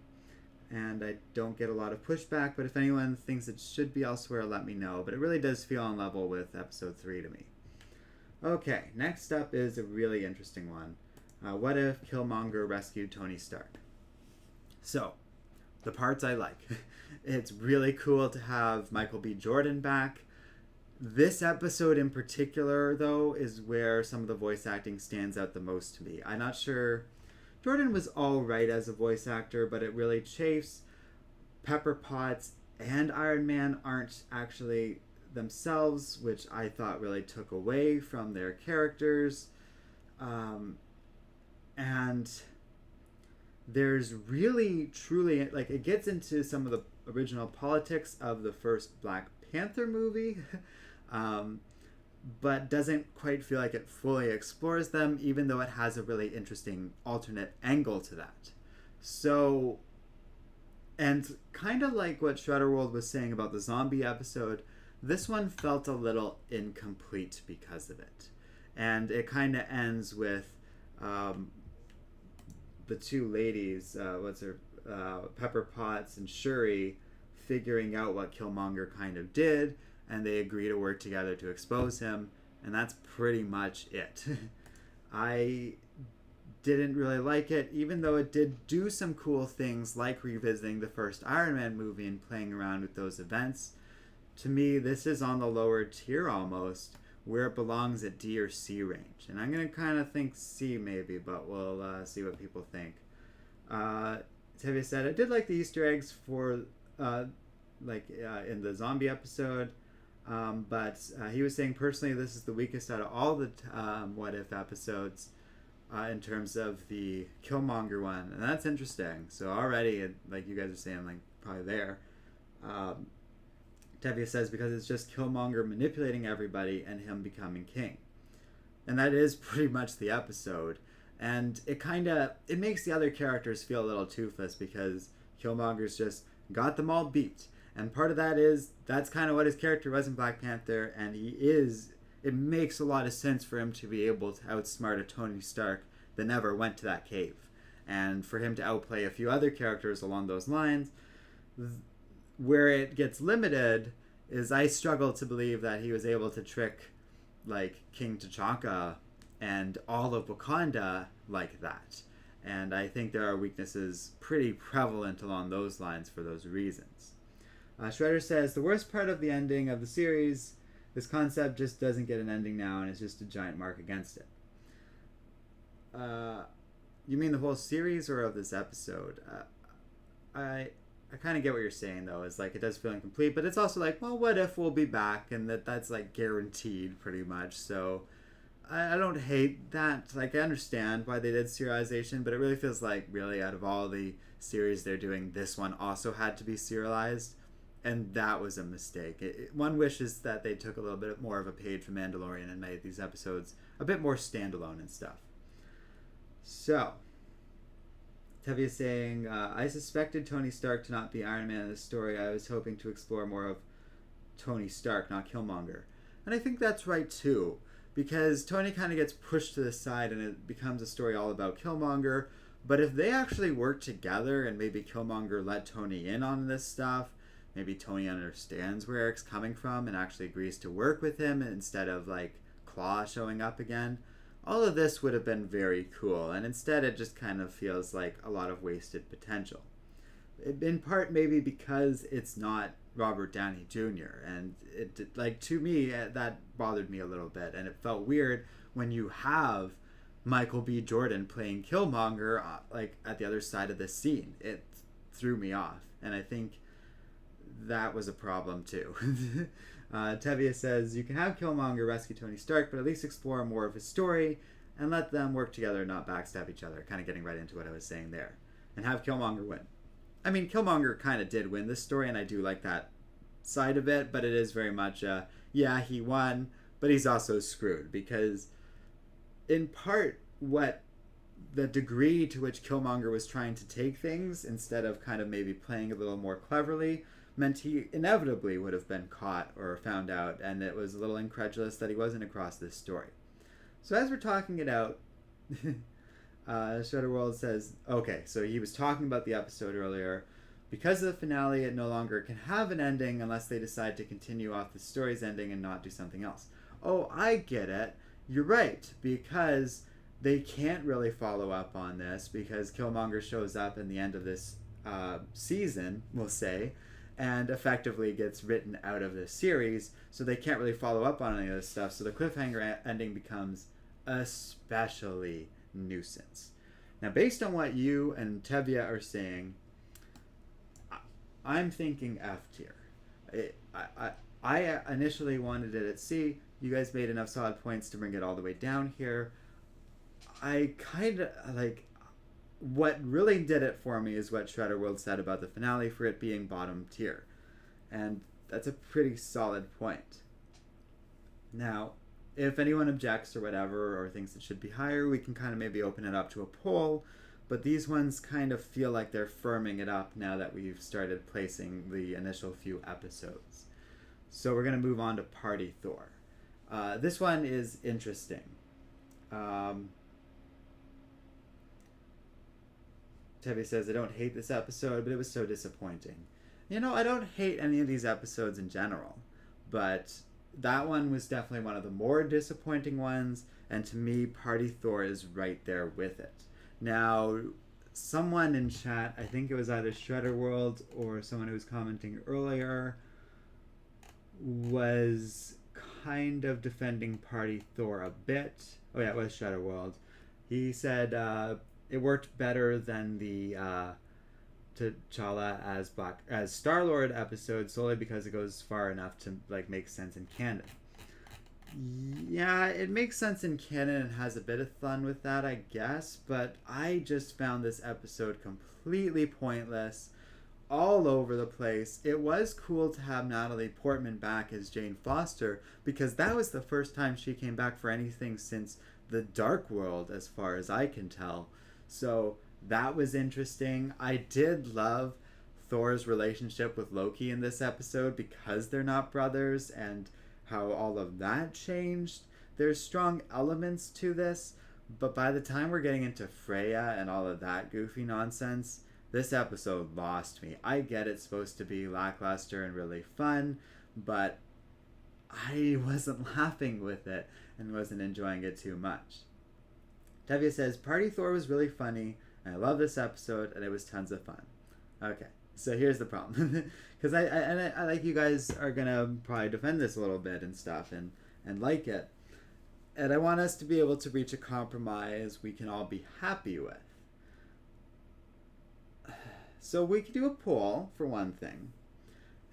and I don't get a lot of pushback, but if anyone thinks it should be elsewhere, let me know. But it really does feel on level with episode 3 to me. Okay, next up is a really interesting one. What if Killmonger rescued Tony Stark? So, the parts I like. It's really cool to have Michael B. Jordan back. This episode in particular, though, is where some of the voice acting stands out the most to me. I'm not sure... Jordan was alright as a voice actor, but it really chafes. Pepper Potts and Iron Man aren't actually themselves, which I thought really took away from their characters. And there's really, truly, like, it gets into some of the original politics of the first Black Panther movie, but doesn't quite feel like it fully explores them, even though it has a really interesting alternate angle to that. So, and kind of like what Shudderworld was saying about the zombie episode, this one felt a little incomplete because of it. And it kind of ends with the two ladies, Pepper Potts and Shuri, figuring out what Killmonger kind of did, and they agree to work together to expose him, and that's pretty much it. I didn't really like it, even though it did do some cool things like revisiting the first Iron Man movie and playing around with those events. To me, this is on the lower tier almost, where it belongs at D or C range. And I'm going to kind of think C maybe, but we'll see what people think. Tevye said, I did like the Easter eggs for, in the zombie episode, but he was saying personally this is the weakest out of all the What If episodes in terms of the Killmonger one. And that's interesting. So already, like you guys are saying, like probably there. Tevye says because it's just Killmonger manipulating everybody and him becoming king. And that is pretty much the episode. And it makes the other characters feel a little toothless because Killmonger's just got them all beat. And part of that's kind of what his character was in Black Panther, and it makes a lot of sense for him to be able to outsmart a Tony Stark that never went to that cave. And for him to outplay a few other characters along those lines. Where it gets limited is I struggle to believe that he was able to trick like King T'Chaka and all of Wakanda like that. And I think there are weaknesses pretty prevalent along those lines for those reasons. Shredder says, the worst part of the ending of the series, this concept just doesn't get an ending now and it's just a giant mark against it. You mean the whole series or of this episode? I kind of get what you're saying, though. It's like it does feel incomplete, but it's also like, well, what if we'll be back? And that's like guaranteed pretty much. So I don't hate that. Like, I understand why they did serialization, but it really feels like, really, out of all the series they're doing, this one also had to be serialized. And that was a mistake. One wishes that they took a little bit more of a page from Mandalorian and made these episodes a bit more standalone and stuff. So, Tevye saying, I suspected Tony Stark to not be Iron Man in this story. I was hoping to explore more of Tony Stark, not Killmonger. And I think that's right, too. Because Tony kind of gets pushed to the side and it becomes a story all about Killmonger. But if they actually work together and maybe Killmonger let Tony in on this stuff, maybe Tony understands where Eric's coming from and actually agrees to work with him instead of, like, Claw showing up again. All of this would have been very cool, and instead it just kind of feels like a lot of wasted potential. In part, maybe because it's not Robert Downey Jr., and it, like, to me, that bothered me a little bit, and it felt weird when you have Michael B. Jordan playing Killmonger, like, at the other side of the scene. It threw me off, and I think that was a problem, too. Tevye says, you can have Killmonger rescue Tony Stark, but at least explore more of his story and let them work together, not backstab each other. Kind of getting right into what I was saying there. And have Killmonger win. I mean, Killmonger kind of did win this story, and I do like that side of it, but it is very much, yeah, he won, but he's also screwed. Because, in part, what the degree to which Killmonger was trying to take things, instead of kind of maybe playing a little more cleverly, meant he inevitably would have been caught or found out, and it was a little incredulous that he wasn't across this story. So as we're talking it out, Shudderworld says, okay, so he was talking about the episode earlier. Because of the finale, it no longer can have an ending unless they decide to continue off the story's ending and not do something else. Oh, I get it. You're right, because they can't really follow up on this, because Killmonger shows up in the end of this season, we'll say, and effectively gets written out of this series, so they can't really follow up on any of this stuff, so the cliffhanger ending becomes especially nuisance. Now, based on what you and Tevye are saying, I'm thinking F tier. I initially wanted it at C. You guys made enough solid points to bring it all the way down here. I kind of, like, what really did it for me is what Shredder World said about the finale for it being bottom tier. And that's a pretty solid point. Now, if anyone objects or whatever, or thinks it should be higher, we can kind of maybe open it up to a poll. But these ones kind of feel like they're firming it up now that we've started placing the initial few episodes. So we're going to move on to Party Thor. This one is interesting. Tevye says, I don't hate this episode, but it was so disappointing. You know, I don't hate any of these episodes in general, but that one was definitely one of the more disappointing ones, and to me, Party Thor is right there with it. Now, someone in chat, I think it was either Shredder World or someone who was commenting earlier, was kind of defending Party Thor a bit. Oh yeah, it was Shredder World. He said it worked better than the T'Challa as Star-Lord episode solely because it goes far enough to like make sense in canon. Yeah, it makes sense in canon and has a bit of fun with that, I guess, but I just found this episode completely pointless, all over the place. It was cool to have Natalie Portman back as Jane Foster, because that was the first time she came back for anything since The Dark World, as far as I can tell. So that was interesting. I did love Thor's relationship with Loki in this episode because they're not brothers and how all of that changed. There's strong elements to this, but by the time we're getting into Freya and all of that goofy nonsense, this episode lost me. I get it's supposed to be lackluster and really fun, but I wasn't laughing with it and wasn't enjoying it too much. Tevye says, Party Thor was really funny, and I love this episode, and it was tons of fun. Okay, so here's the problem. Because I like you guys are going to probably defend this a little bit and stuff and like it. And I want us to be able to reach a compromise we can all be happy with. So we could do a poll, for one thing.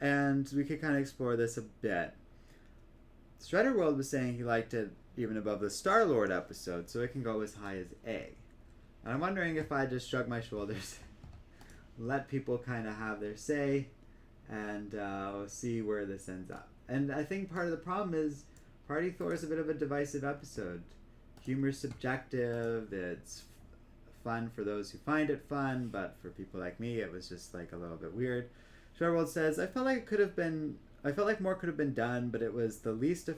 And we could kind of explore this a bit. Strider World was saying he liked it even above the Star-Lord episode, so it can go as high as A. And I'm wondering if I just shrug my shoulders, let people kind of have their say, and see where this ends up. And I think part of the problem is Party Thor is a bit of a divisive episode. Humor's subjective, it's fun for those who find it fun, but for people like me, it was just like a little bit weird. Sharworld says, I felt like more could have been done, but it was the least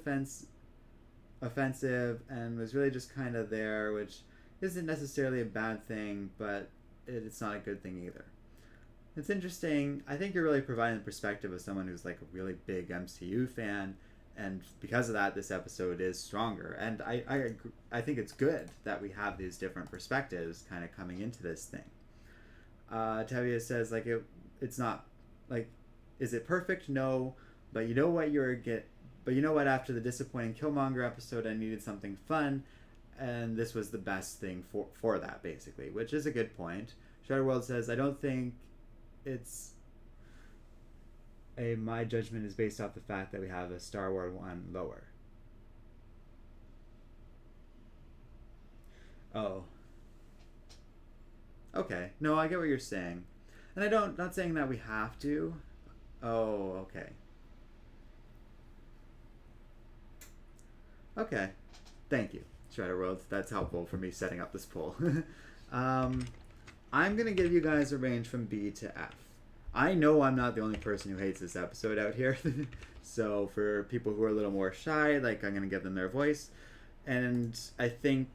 offensive and was really just kind of there, which isn't necessarily a bad thing, but it's not a good thing either. It's interesting. I think you're really providing the perspective of someone who's like a really big MCU fan, and because of that, this episode is stronger. And I think it's good that we have these different perspectives kind of coming into this thing. Tevye says, like, it's not, like, is it perfect? No. But you know what after the disappointing Killmonger episode, I needed something fun, and this was the best thing for that, basically, which is a good point. Shutterworld says, I don't think it's my judgment is based off the fact that we have a Star Wars one lower. Oh. Okay. No, I get what you're saying. And not saying that we have to. Oh, okay. Okay. Thank you, Shredder World. That's helpful for me setting up this poll. I'm going to give you guys a range from B to F. I know I'm not the only person who hates this episode out here. So for people who are a little more shy, like, I'm going to give them their voice. And I think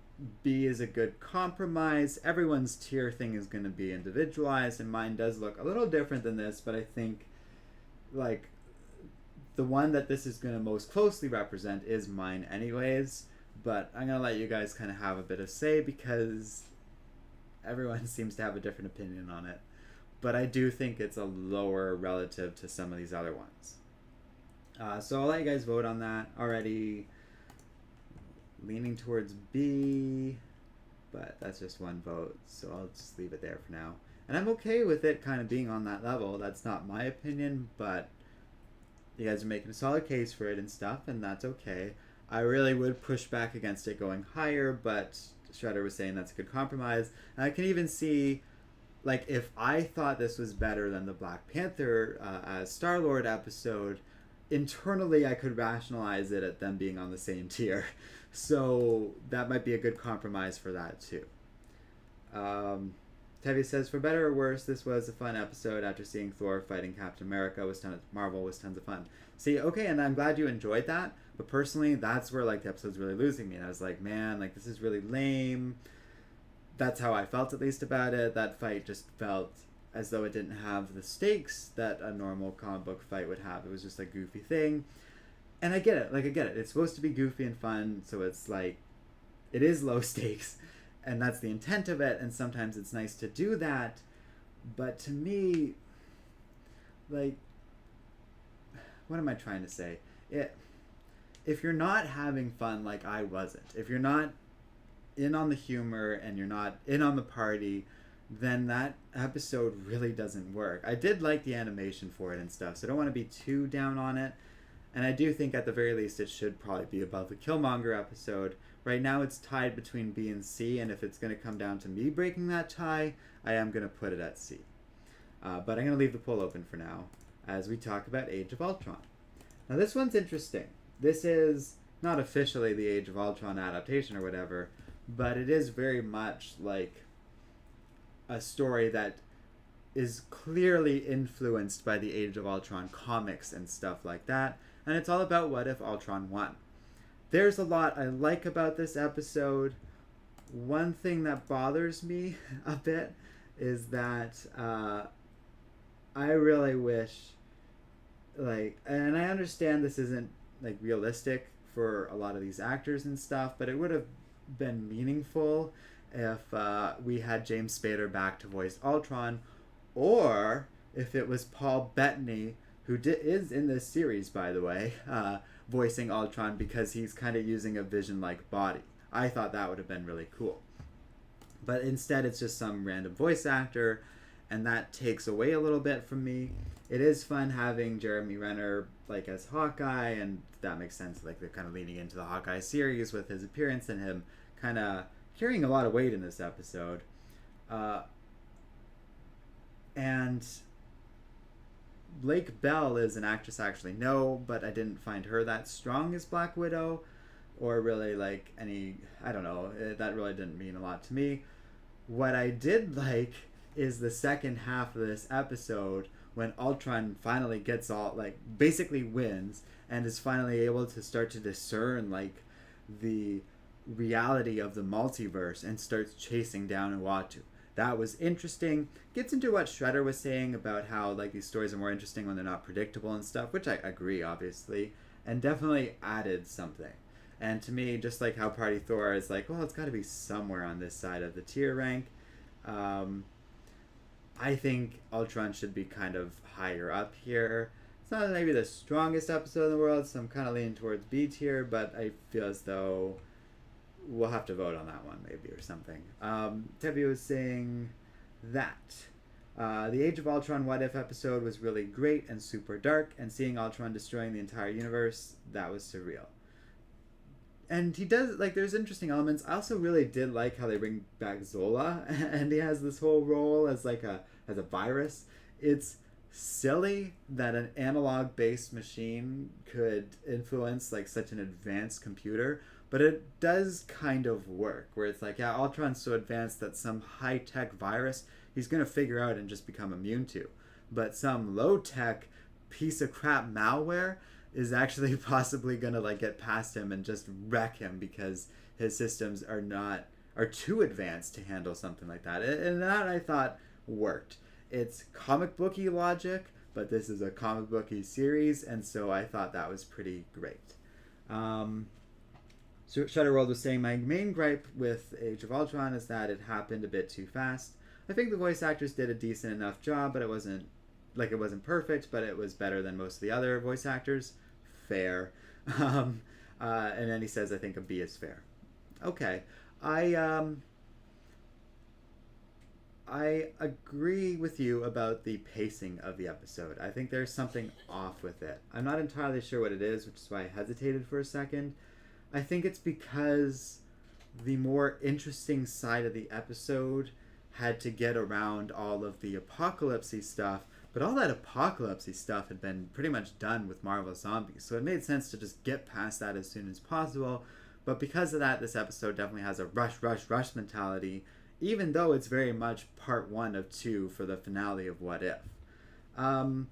B is a good compromise. Everyone's tier thing is going to be individualized, and mine does look a little different than this, but I think, like, the one that this is going to most closely represent is mine anyways. But I'm going to let you guys kind of have a bit of say because everyone seems to have a different opinion on it. But I do think it's a lower relative to some of these other ones. So I'll let you guys vote on that. Already leaning towards B, but that's just one vote, so I'll just leave it there for now. And I'm okay with it kind of being on that level. That's not my opinion, but you guys are making a solid case for it and stuff, and that's okay. I really would push back against it going higher, but Shredder was saying that's a good compromise. And I can even see, like, if I thought this was better than the Black Panther Star-Lord episode, internally I could rationalize it at them being on the same tier. So that might be a good compromise for that too. Tevye says, for better or worse, this was a fun episode after seeing Thor fighting Captain America. Marvel was tons of fun. See, okay, and I'm glad you enjoyed that, but personally, that's where, like, the episode's really losing me. And I was like, man, like, this is really lame. That's how I felt, at least, about it. That fight just felt as though it didn't have the stakes that a normal comic book fight would have. It was just a goofy thing. And I get it. Like, I get it. It's supposed to be goofy and fun, so it's like, it is low stakes, and that's the intent of it, and sometimes it's nice to do that. But to me, like, what am I trying to say? If you're not having fun like I wasn't, if you're not in on the humor and you're not in on the party, then that episode really doesn't work. I did like the animation for it and stuff, so I don't want to be too down on it. And I do think at the very least it should probably be above the Killmonger episode. Right now it's tied between B and C, and if it's going to come down to me breaking that tie, I am going to put it at C. But I'm going to leave the poll open for now as we talk about Age of Ultron. Now this one's interesting. This is not officially the Age of Ultron adaptation or whatever, but it is very much like a story that is clearly influenced by the Age of Ultron comics and stuff like that, and it's all about what if Ultron won. There's a lot I like about this episode. One thing that bothers me a bit is that I really wish, like, and I understand this isn't like realistic for a lot of these actors and stuff, but it would have been meaningful if we had James Spader back to voice Ultron, or if it was Paul Bettany, who is in this series, by the way, voicing Ultron, because he's kind of using a Vision-like body. I thought that would have been really cool. But instead, it's just some random voice actor, and that takes away a little bit from me. It is fun having Jeremy Renner like as Hawkeye, and that makes sense. Like, they're kind of leaning into the Hawkeye series with his appearance and him kind of carrying a lot of weight in this episode. And Blake Bell is an actress I actually know, but I didn't find her that strong as Black Widow, or really like any, I don't know, that really didn't mean a lot to me. What I did like is the second half of this episode, when Ultron finally gets all, like, basically wins and is finally able to start to discern like the reality of the multiverse and starts chasing down Uatu. That was interesting. Gets into what Shredder was saying about how like these stories are more interesting when they're not predictable and stuff, which I agree, obviously, and definitely added something. And to me, just like how Party Thor is like, well, it's got to be somewhere on this side of the tier rank. I think Ultron should be kind of higher up here. It's not maybe the strongest episode in the world, so I'm kind of leaning towards B tier, but I feel as though we'll have to vote on that one maybe or something. Tevi was saying that the Age of Ultron What If episode was really great and super dark, and seeing Ultron destroying the entire universe, that was surreal. And he does, like, there's interesting elements. I also really did like how they bring back Zola, and he has this whole role as like as a virus. It's silly that an analog-based machine could influence like such an advanced computer, but it does kind of work, where it's like, yeah, Ultron's so advanced that some high-tech virus he's going to figure out and just become immune to. But some low-tech piece of crap malware is actually possibly going to like get past him and just wreck him because his systems are too advanced to handle something like that. And that, I thought, worked. It's comic booky logic, but this is a comic booky series, and so I thought that was pretty great. So Shudderworld was saying, my main gripe with Age of Ultron is that it happened a bit too fast. I think the voice actors did a decent enough job, but it wasn't perfect, but it was better than most of the other voice actors. Fair. And then he says, I think a B is fair. Okay. I agree with you about the pacing of the episode. I think there's something off with it. I'm not entirely sure what it is, which is why I hesitated for a second. I think it's because the more interesting side of the episode had to get around all of the apocalypse-y stuff, but all that apocalypse-y stuff had been pretty much done with Marvel Zombies, so it made sense to just get past that as soon as possible. But because of that, this episode definitely has a rush mentality, even though it's very much part 1 of 2 for the finale of What If. Tevye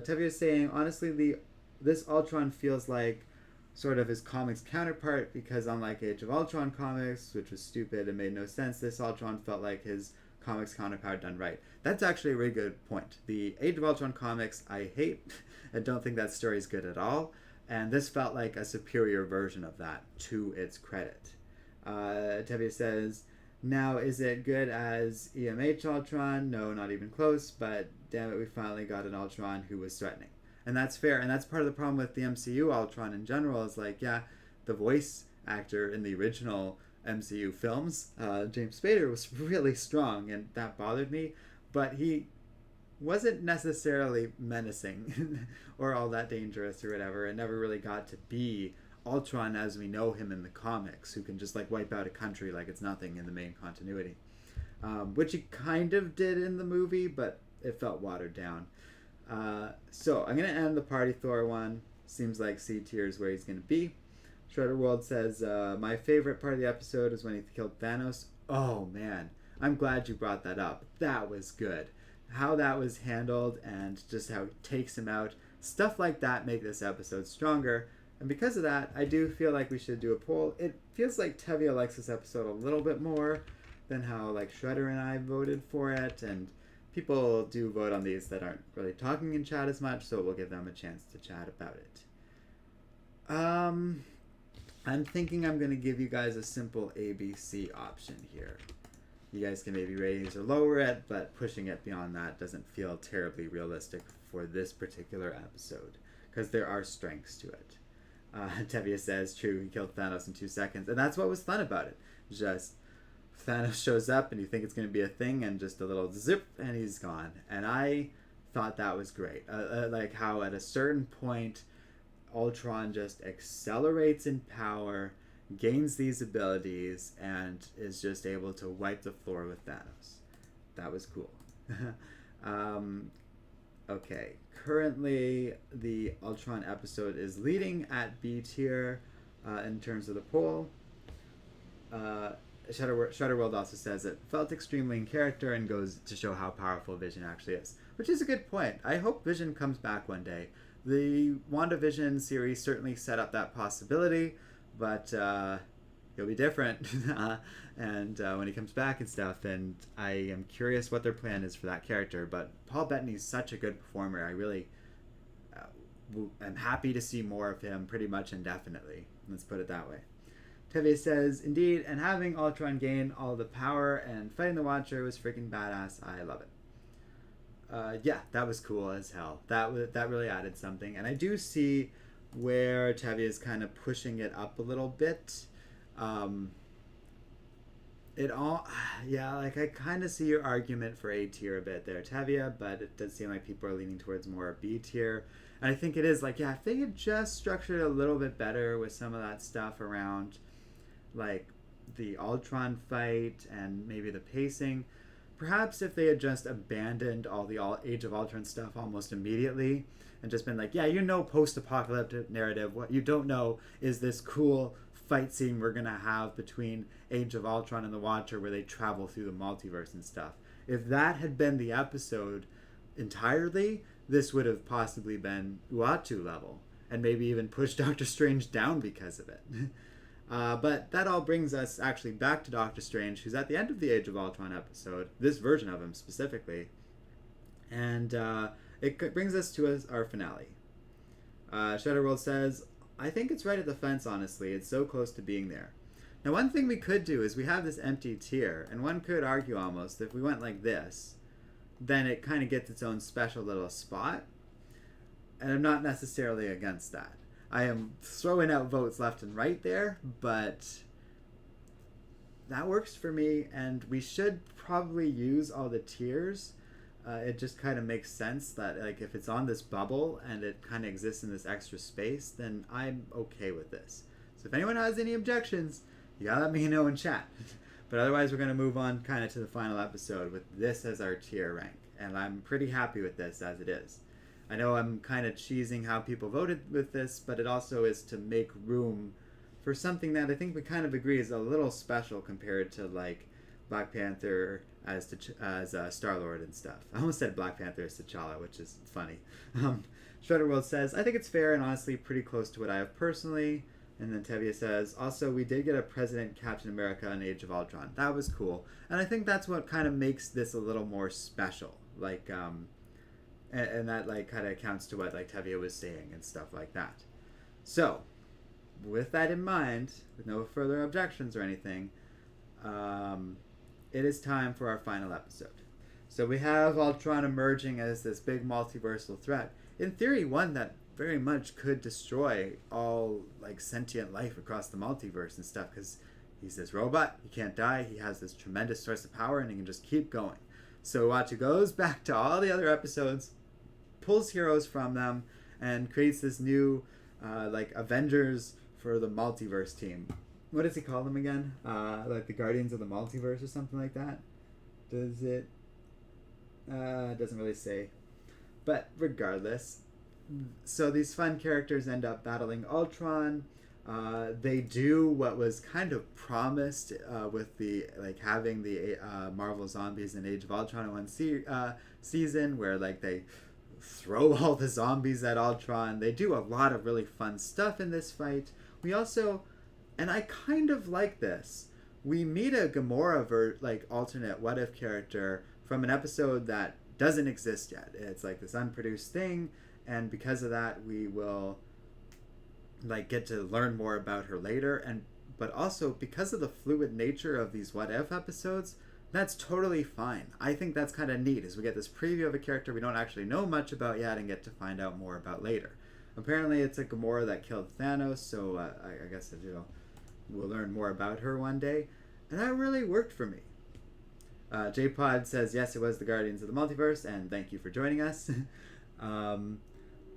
is saying, honestly, this Ultron feels like sort of his comics counterpart, because unlike Age of Ultron comics, which was stupid and made no sense, this Ultron felt like his comics counterpart done right. That's actually a really good point. The Age of Ultron comics I hate and don't think that story is good at all, and this felt like a superior version of that, to its credit. Tevye says, now is it good as EMH Ultron? No, not even close, but damn it, we finally got an Ultron who was threatening. And that's fair, and that's part of the problem with the MCU Ultron in general, is like, yeah, the voice actor in the original MCU films, James Spader, was really strong, and that bothered me, but he wasn't necessarily menacing or all that dangerous or whatever, and never really got to be Ultron as we know him in the comics, who can just like wipe out a country like it's nothing in the main continuity, which he kind of did in the movie, but it felt watered down. So I'm going to end the Party Thor one. Seems like C tier is where he's going to be. Shredder World says, my favorite part of the episode is when he killed Thanos. Oh, man. I'm glad you brought that up. That was good. How that was handled and just how it takes him out. Stuff like that make this episode stronger. And because of that, I do feel like we should do a poll. It feels like Tevye likes this episode a little bit more than how like Shredder and I voted for it. And people do vote on these that aren't really talking in chat as much, so we'll give them a chance to chat about it. I'm thinking I'm going to give you guys a simple ABC option here. You guys can maybe raise or lower it, but pushing it beyond that doesn't feel terribly realistic for this particular episode, because there are strengths to it. Tevye says, true, he killed Thanos in 2 seconds, and that's what was fun about it. Just Thanos shows up and you think it's going to be a thing, and just a little zip and he's gone. And I thought that was great. Like how at a certain point Ultron just accelerates in power, gains these abilities, and is just able to wipe the floor with Thanos. That was cool. Okay, currently the Ultron episode is leading at B tier in terms of the poll. Shudderworld also says it felt extremely in character and goes to show how powerful Vision actually is, which is a good point. I hope Vision comes back one day. The WandaVision series certainly set up that possibility, but he'll be different and when he comes back and stuff, and I am curious what their plan is for that character. But Paul Bettany's such a good performer. I really am happy to see more of him pretty much indefinitely. Let's put it that way. Tevye says, indeed, and having Ultron gain all the power and fighting the Watcher was freaking badass. I love it. Yeah, that was cool as hell. That really added something. And I do see where Tevye is kind of pushing it up a little bit. Like I kind of see your argument for A tier a bit there, Tevye, but it does seem like people are leaning towards more B tier. And I think it is like, yeah, if they had just structured it a little bit better with some of that stuff around like the Ultron fight and maybe the pacing. Perhaps if they had just abandoned all the Age of Ultron stuff almost immediately and just been like, yeah, post-apocalyptic narrative. What you don't know is this cool fight scene we're going to have between Age of Ultron and the Watcher where they travel through the multiverse and stuff. If that had been the episode entirely, this would have possibly been Uatu level and maybe even pushed Doctor Strange down because of it. But that all brings us actually back to Doctor Strange, who's at the end of the Age of Ultron episode, this version of him specifically. And it brings us to our finale. Shudderworld says, I think it's right at the fence, honestly. It's so close to being there. Now, one thing we could do is we have this empty tier, and one could argue almost that if we went like this, then it kind of gets its own special little spot. And I'm not necessarily against that. I am throwing out votes left and right there, but that works for me, and we should probably use all the tiers. It just kind of makes sense that like if it's on this bubble and it kind of exists in this extra space, then I'm okay with this. So if anyone has any objections, you gotta let me know in chat. But otherwise, we're going to move on kind of to the final episode with this as our tier rank, and I'm pretty happy with this as it is. I know I'm kind of cheesing how people voted with this, but it also is to make room for something that I think we kind of agree is a little special compared to like Black Panther as Star-Lord and stuff. I almost said Black Panther as T'Challa, which is funny. Shredderworld says, I think it's fair and honestly pretty close to what I have personally. And then Tevye says, also, we did get a President Captain America in Age of Ultron. That was cool. And I think that's what kind of makes this a little more special. Like, and that like kind of accounts to what like Tevye was saying and stuff like that. So, with that in mind, with no further objections or anything, it is time for our final episode. So we have Ultron emerging as this big multiversal threat. In theory, one that very much could destroy all like sentient life across the multiverse and stuff, because he's this robot, he can't die, he has this tremendous source of power, and he can just keep going. So Uatu goes back to all the other episodes, pulls heroes from them, and creates this new like Avengers for the multiverse team. What does he call them again? Like the Guardians of the Multiverse or something like that? Does it? It doesn't really say. But regardless, so these fun characters end up battling Ultron. They do what was kind of promised with the like having the Marvel zombies in Age of Ultron in one season, where like they throw all the zombies at Ultron. They do a lot of really fun stuff in this fight. We also, and I kind of like this, we meet a Gamora like alternate what if character from an episode that doesn't exist yet. It's like this unproduced thing, and because of that, we will like get to learn more about her later. And but also because of the fluid nature of these what if episodes, that's totally fine. I think that's kind of neat as we get this preview of a character we don't actually know much about yet and get to find out more about later. Apparently it's a Gamora that killed Thanos, so I guess we'll learn more about her one day, and that really worked for me. J-Pod says yes, it was the Guardians of the Multiverse, and thank you for joining us. We're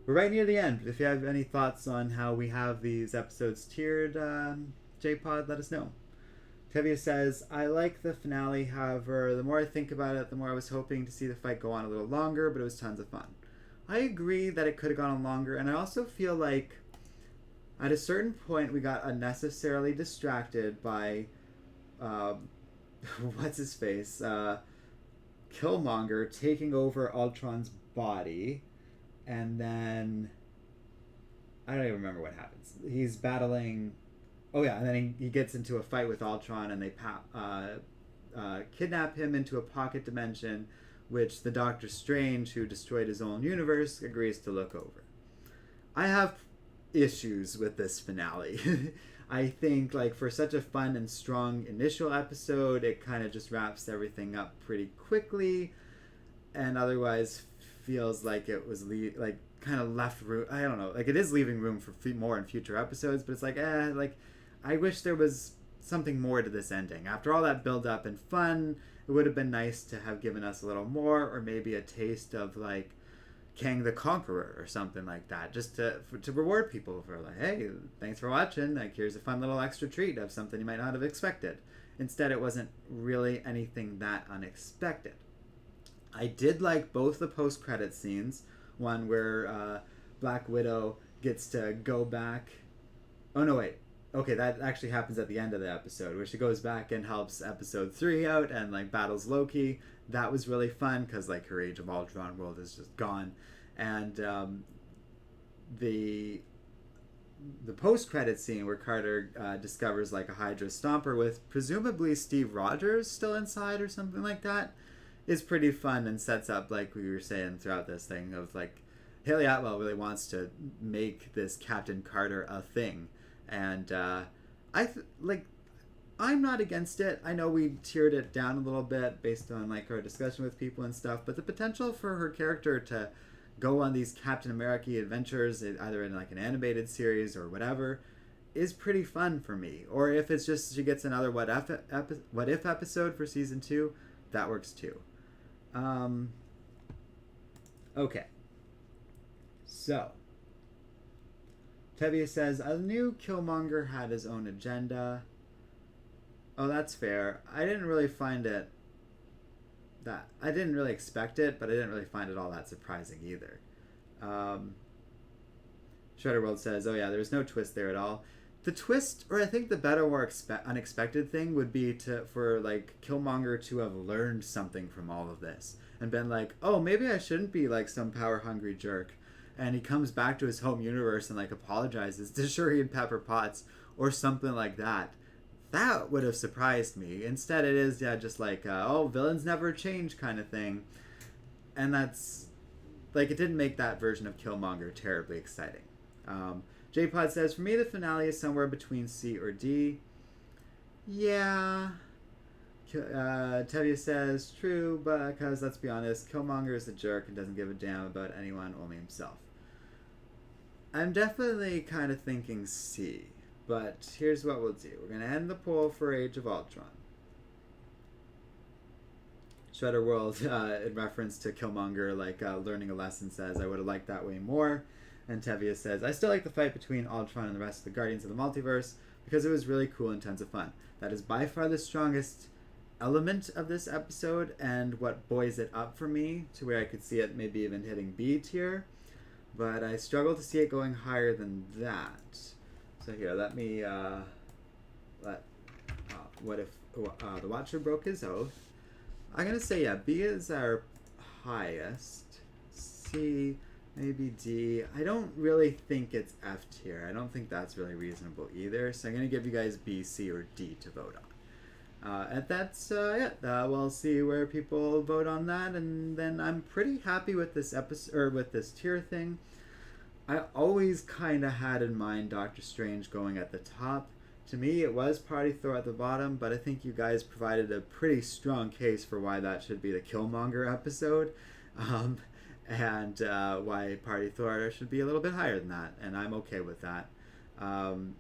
right near the end. If you have any thoughts on how we have these episodes tiered, J-Pod, let us know. Tevia says, I like the finale, however, the more I think about it, the more I was hoping to see the fight go on a little longer, but it was tons of fun. I agree that it could have gone on longer, and I also feel like at a certain point we got unnecessarily distracted by, what's his face? Killmonger taking over Ultron's body, and then I don't even remember what happens. He's battling... Oh yeah, and then he gets into a fight with Ultron, and they kidnap him into a pocket dimension, which the Doctor Strange, who destroyed his own universe, agrees to look over. I have issues with this finale. I think, like, for such a fun and strong initial episode, it kind of just wraps everything up pretty quickly, and otherwise feels like it was kind of left room. I don't know, like it is leaving room for more in future episodes, but it's like I wish there was something more to this ending. After all that build up and fun, it would have been nice to have given us a little more, or maybe a taste of like Kang the Conqueror or something like that, just to reward people for like, hey, thanks for watching. Like, here's a fun little extra treat of something you might not have expected. Instead, it wasn't really anything that unexpected. I did like both the post-credit scenes, one where Black Widow gets to go back. Oh no, wait. Okay, that actually happens at the end of the episode, where she goes back and helps episode 3 out and like battles Loki. That was really fun because like her Age of Ultron world is just gone, and the post-credit scene where Carter discovers like a Hydra Stomper with presumably Steve Rogers still inside or something like that is pretty fun, and sets up, like we were saying throughout this thing, of like Haley Atwell really wants to make this Captain Carter a thing. And I'm not against it. I know we tiered it down a little bit based on like our discussion with people and stuff, but the potential for her character to go on these Captain America adventures, either in like an animated series or whatever, is pretty fun for me. Or if it's just she gets another what if episode for season 2, that works too. Okay. So Tevia says, I knew Killmonger had his own agenda. Oh, that's fair. I didn't really expect it, but I didn't really find it all that surprising either. Shredder World says, oh yeah, there's no twist there at all. The twist, or I think the better, more unexpected thing would be for like Killmonger to have learned something from all of this and been like, oh, maybe I shouldn't be like some power-hungry jerk. And he comes back to his home universe and like apologizes to Shuri and Pepper Potts or something like that. That would have surprised me. Instead, it is just like oh, villains never change kind of thing, and that's like it didn't make that version of Killmonger terribly exciting. J-Pod says, for me, the finale is somewhere between C or D. Yeah. Tevia says, true, but because let's be honest, Killmonger is a jerk and doesn't give a damn about anyone, only himself. I'm definitely kind of thinking C, but here's what we'll do. We're going to end the poll for Age of Ultron. Shredder World, in reference to Killmonger, like learning a lesson, says, I would have liked that way more. And Tevia says, I still like the fight between Ultron and the rest of the Guardians of the Multiverse because it was really cool and tons of fun. That is by far the strongest element of this episode and what buoys it up for me to where I could see it maybe even hitting B tier, but I struggle to see it going higher than that. So here, let me let what if the Watcher broke his oath? I'm gonna say yeah. B is our highest. C, maybe D. I don't really think it's F tier. I don't think that's really reasonable either. So I'm gonna give you guys B, C, or D to vote on. And that's it. We'll see where people vote on that, and then I'm pretty happy with this episode or with this tier thing. I always kind of had in mind Doctor Strange going at the top. To me, it was Party Thor at the bottom, but I think you guys provided a pretty strong case for why that should be the Killmonger episode, and why Party Thor should be a little bit higher than that, and I'm okay with that. And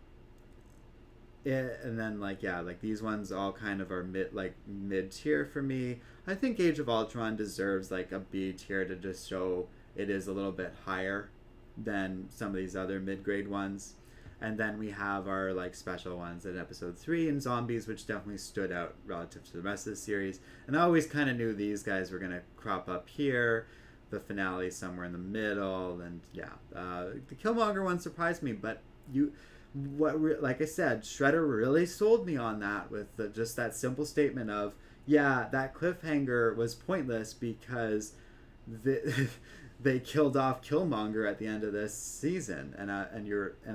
then like these ones all kind of are mid tier for me. I think Age of Ultron deserves like a B tier to just show it is a little bit higher than some of these other mid-grade ones. And then we have our like special ones in episode 3 and Zombies, which definitely stood out relative to the rest of the series. And I always kind of knew these guys were going to crop up here, the finale somewhere in the middle, and yeah. The Killmonger one surprised me, but like I said, Shredder really sold me on that with just that simple statement of, yeah, that cliffhanger was pointless because they killed off Killmonger at the end of this season, and I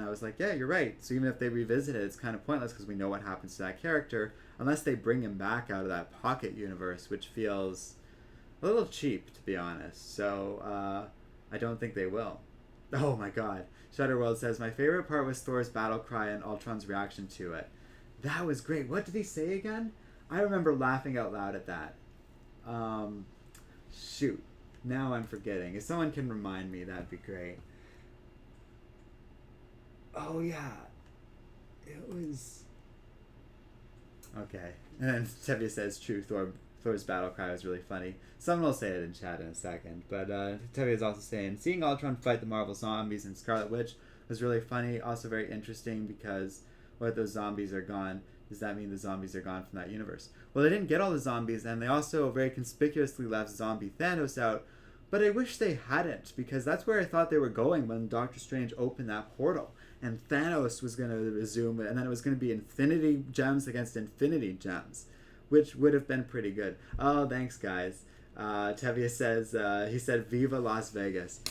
was like, yeah, you're right. So even if they revisit it, it's kind of pointless because we know what happens to that character unless they bring him back out of that pocket universe, which feels a little cheap, to be honest. So I don't think they will. Oh my God. Shutterworld says, my favorite part was Thor's battle cry and Ultron's reaction to it. That was great. What did he say again? I remember laughing out loud at that. Shoot. Now I'm forgetting. If someone can remind me, that'd be great. Oh yeah. It was... Okay. And then Tevye says, true, Thor's battle cry was really funny. Someone will say it in chat in a second. But Tevye is also saying, seeing Ultron fight the Marvel zombies and Scarlet Witch was really funny. Also very interesting because what if those zombies are gone? Does that mean the zombies are gone from that universe? Well, they didn't get all the zombies, and they also very conspicuously left zombie Thanos out, but I wish they hadn't, because that's where I thought they were going when Doctor Strange opened that portal, and Thanos was going to resume it, and then it was going to be Infinity Gems against Infinity Gems, which would have been pretty good. Oh, thanks, guys. Tevye says, he said, Viva Las Vegas.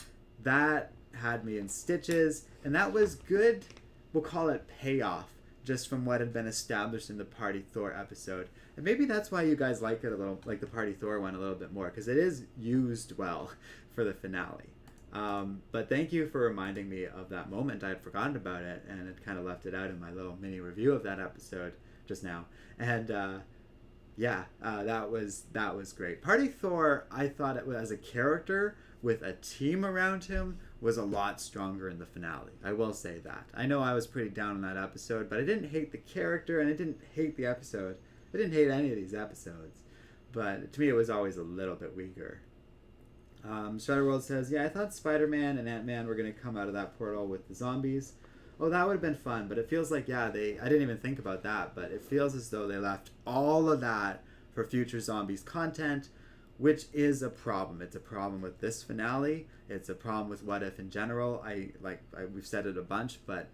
That had me in stitches, and that was good, we'll call it payoff, just from what had been established in the Party Thor episode. And maybe that's why you guys like it a little, like the Party Thor one a little bit more, because it is used well for the finale. But thank you for reminding me of that moment. I had forgotten about it, and it kind of left it out in my little mini review of that episode just now. And that was great. Party Thor, I thought it was, as a character with a team around him, was a lot stronger in the finale. I will say that. I know I was pretty down on that episode, but I didn't hate the character and I didn't hate the episode. I didn't hate any of these episodes, but to me it was always a little bit weaker. Shutterworld says, yeah, I thought Spider-Man and Ant-Man were going to come out of that portal with the zombies. Oh, that would have been fun, but it feels like, yeah, I didn't even think about that, but it feels as though they left all of that for future zombies content, which is a problem. It's a problem with this finale. It's a problem with What If in general. We've said it a bunch, but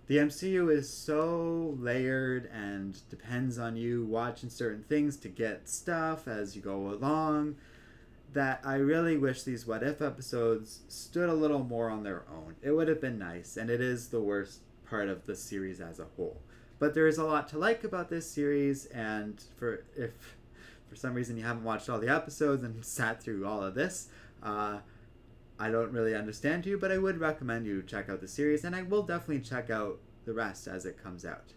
the MCU is so layered and depends on you watching certain things to get stuff as you go along, that I really wish these What If episodes stood a little more on their own. It would have been nice, and it is the worst part of the series as a whole. But there is a lot to like about this series, and if for some reason you haven't watched all the episodes and sat through all of this, I don't really understand you, but I would recommend you check out the series, and I will definitely check out the rest as it comes out.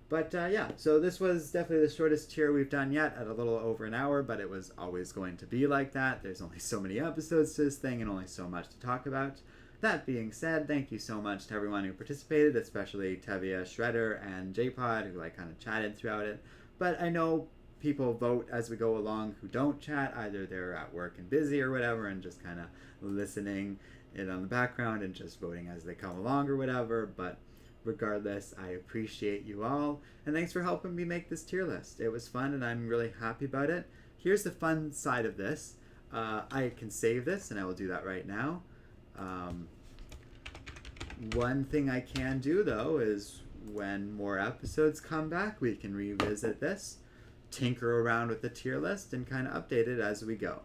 But yeah, so this was definitely the shortest tier we've done yet, at a little over an hour, but it was always going to be like that. There's only so many episodes to this thing and only so much to talk about. That being said, thank you so much to everyone who participated, especially Tevye, Shredder, and JPod, who kind of chatted throughout it. But I know people vote as we go along who don't chat. Either they're at work and busy or whatever and just kind of listening in on the background and just voting as they come along or whatever. But regardless, I appreciate you all, and thanks for helping me make this tier list. It was fun and I'm really happy about it. Here's the fun side of this. I can save this, and I will do that right now. One thing I can do, though, is when more episodes come back, we can revisit this, tinker around with the tier list, and kind of update it as we go.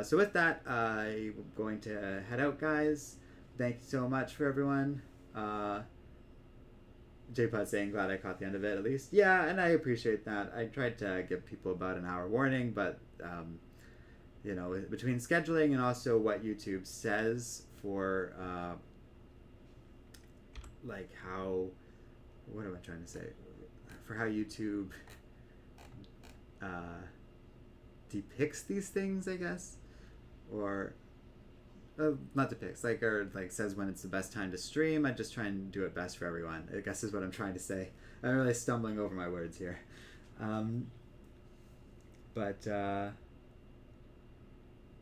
So with that, I'm going to head out, guys. Thank you so much for everyone. JPod saying, glad I caught the end of it at least. Yeah, and I appreciate that. I tried to give people about an hour warning, but, you know, between scheduling and also what YouTube says for, like how, what am I trying to say? For how YouTube depicts these things, I guess, or not depicts, like, or like says when it's the best time to stream. I just try and do it best for everyone, I guess is what I'm trying to say. I'm really stumbling over my words here. But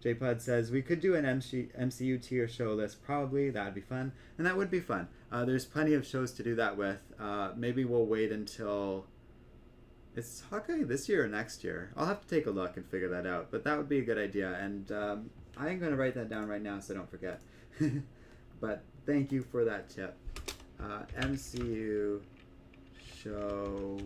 JPod says we could do an MCU tier show list, probably. That'd be fun, and that would be fun. There's plenty of shows to do that with. Maybe we'll wait until it's Hawkeye this year or next year. I'll have to take a look and figure that out, but that would be a good idea, and I'm going to write that down right now so I don't forget. But thank you for that tip. MCU show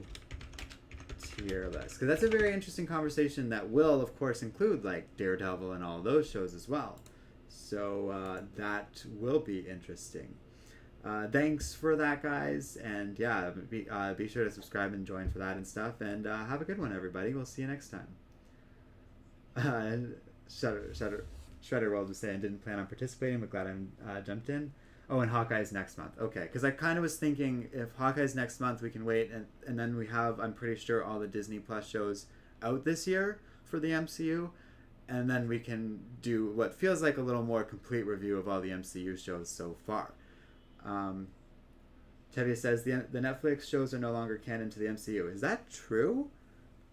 tier list, because that's a very interesting conversation that will, of course, include like Daredevil and all those shows as well. So that will be interesting. Thanks for that, guys, and yeah, be sure to subscribe and join for that and stuff, and have a good one, everybody. We'll see you next time. Shredder World was saying didn't plan on participating, but glad I jumped in. Oh, and Hawkeye's next month. Okay, because I kind of was thinking if Hawkeye's next month, we can wait, and then we have, I'm pretty sure, all the Disney Plus shows out this year for the MCU, and then we can do what feels like a little more complete review of all the MCU shows so far. Tevye says the Netflix shows are no longer canon to the MCU. Is that true?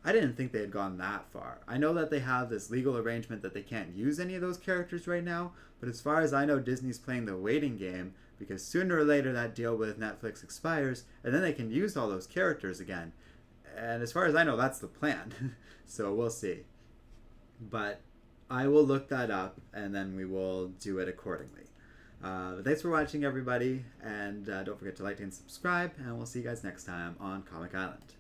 I didn't think they had gone that far. I know that they have this legal arrangement that they can't use any of those characters right now, but as far as I know, Disney's playing the waiting game, because sooner or later that deal with Netflix expires, and then they can use all those characters again. And as far as I know, that's the plan. So we'll see. But I will look that up, and then we will do it accordingly. Thanks for watching, everybody, and don't forget to like and subscribe, and we'll see you guys next time on Comic Island.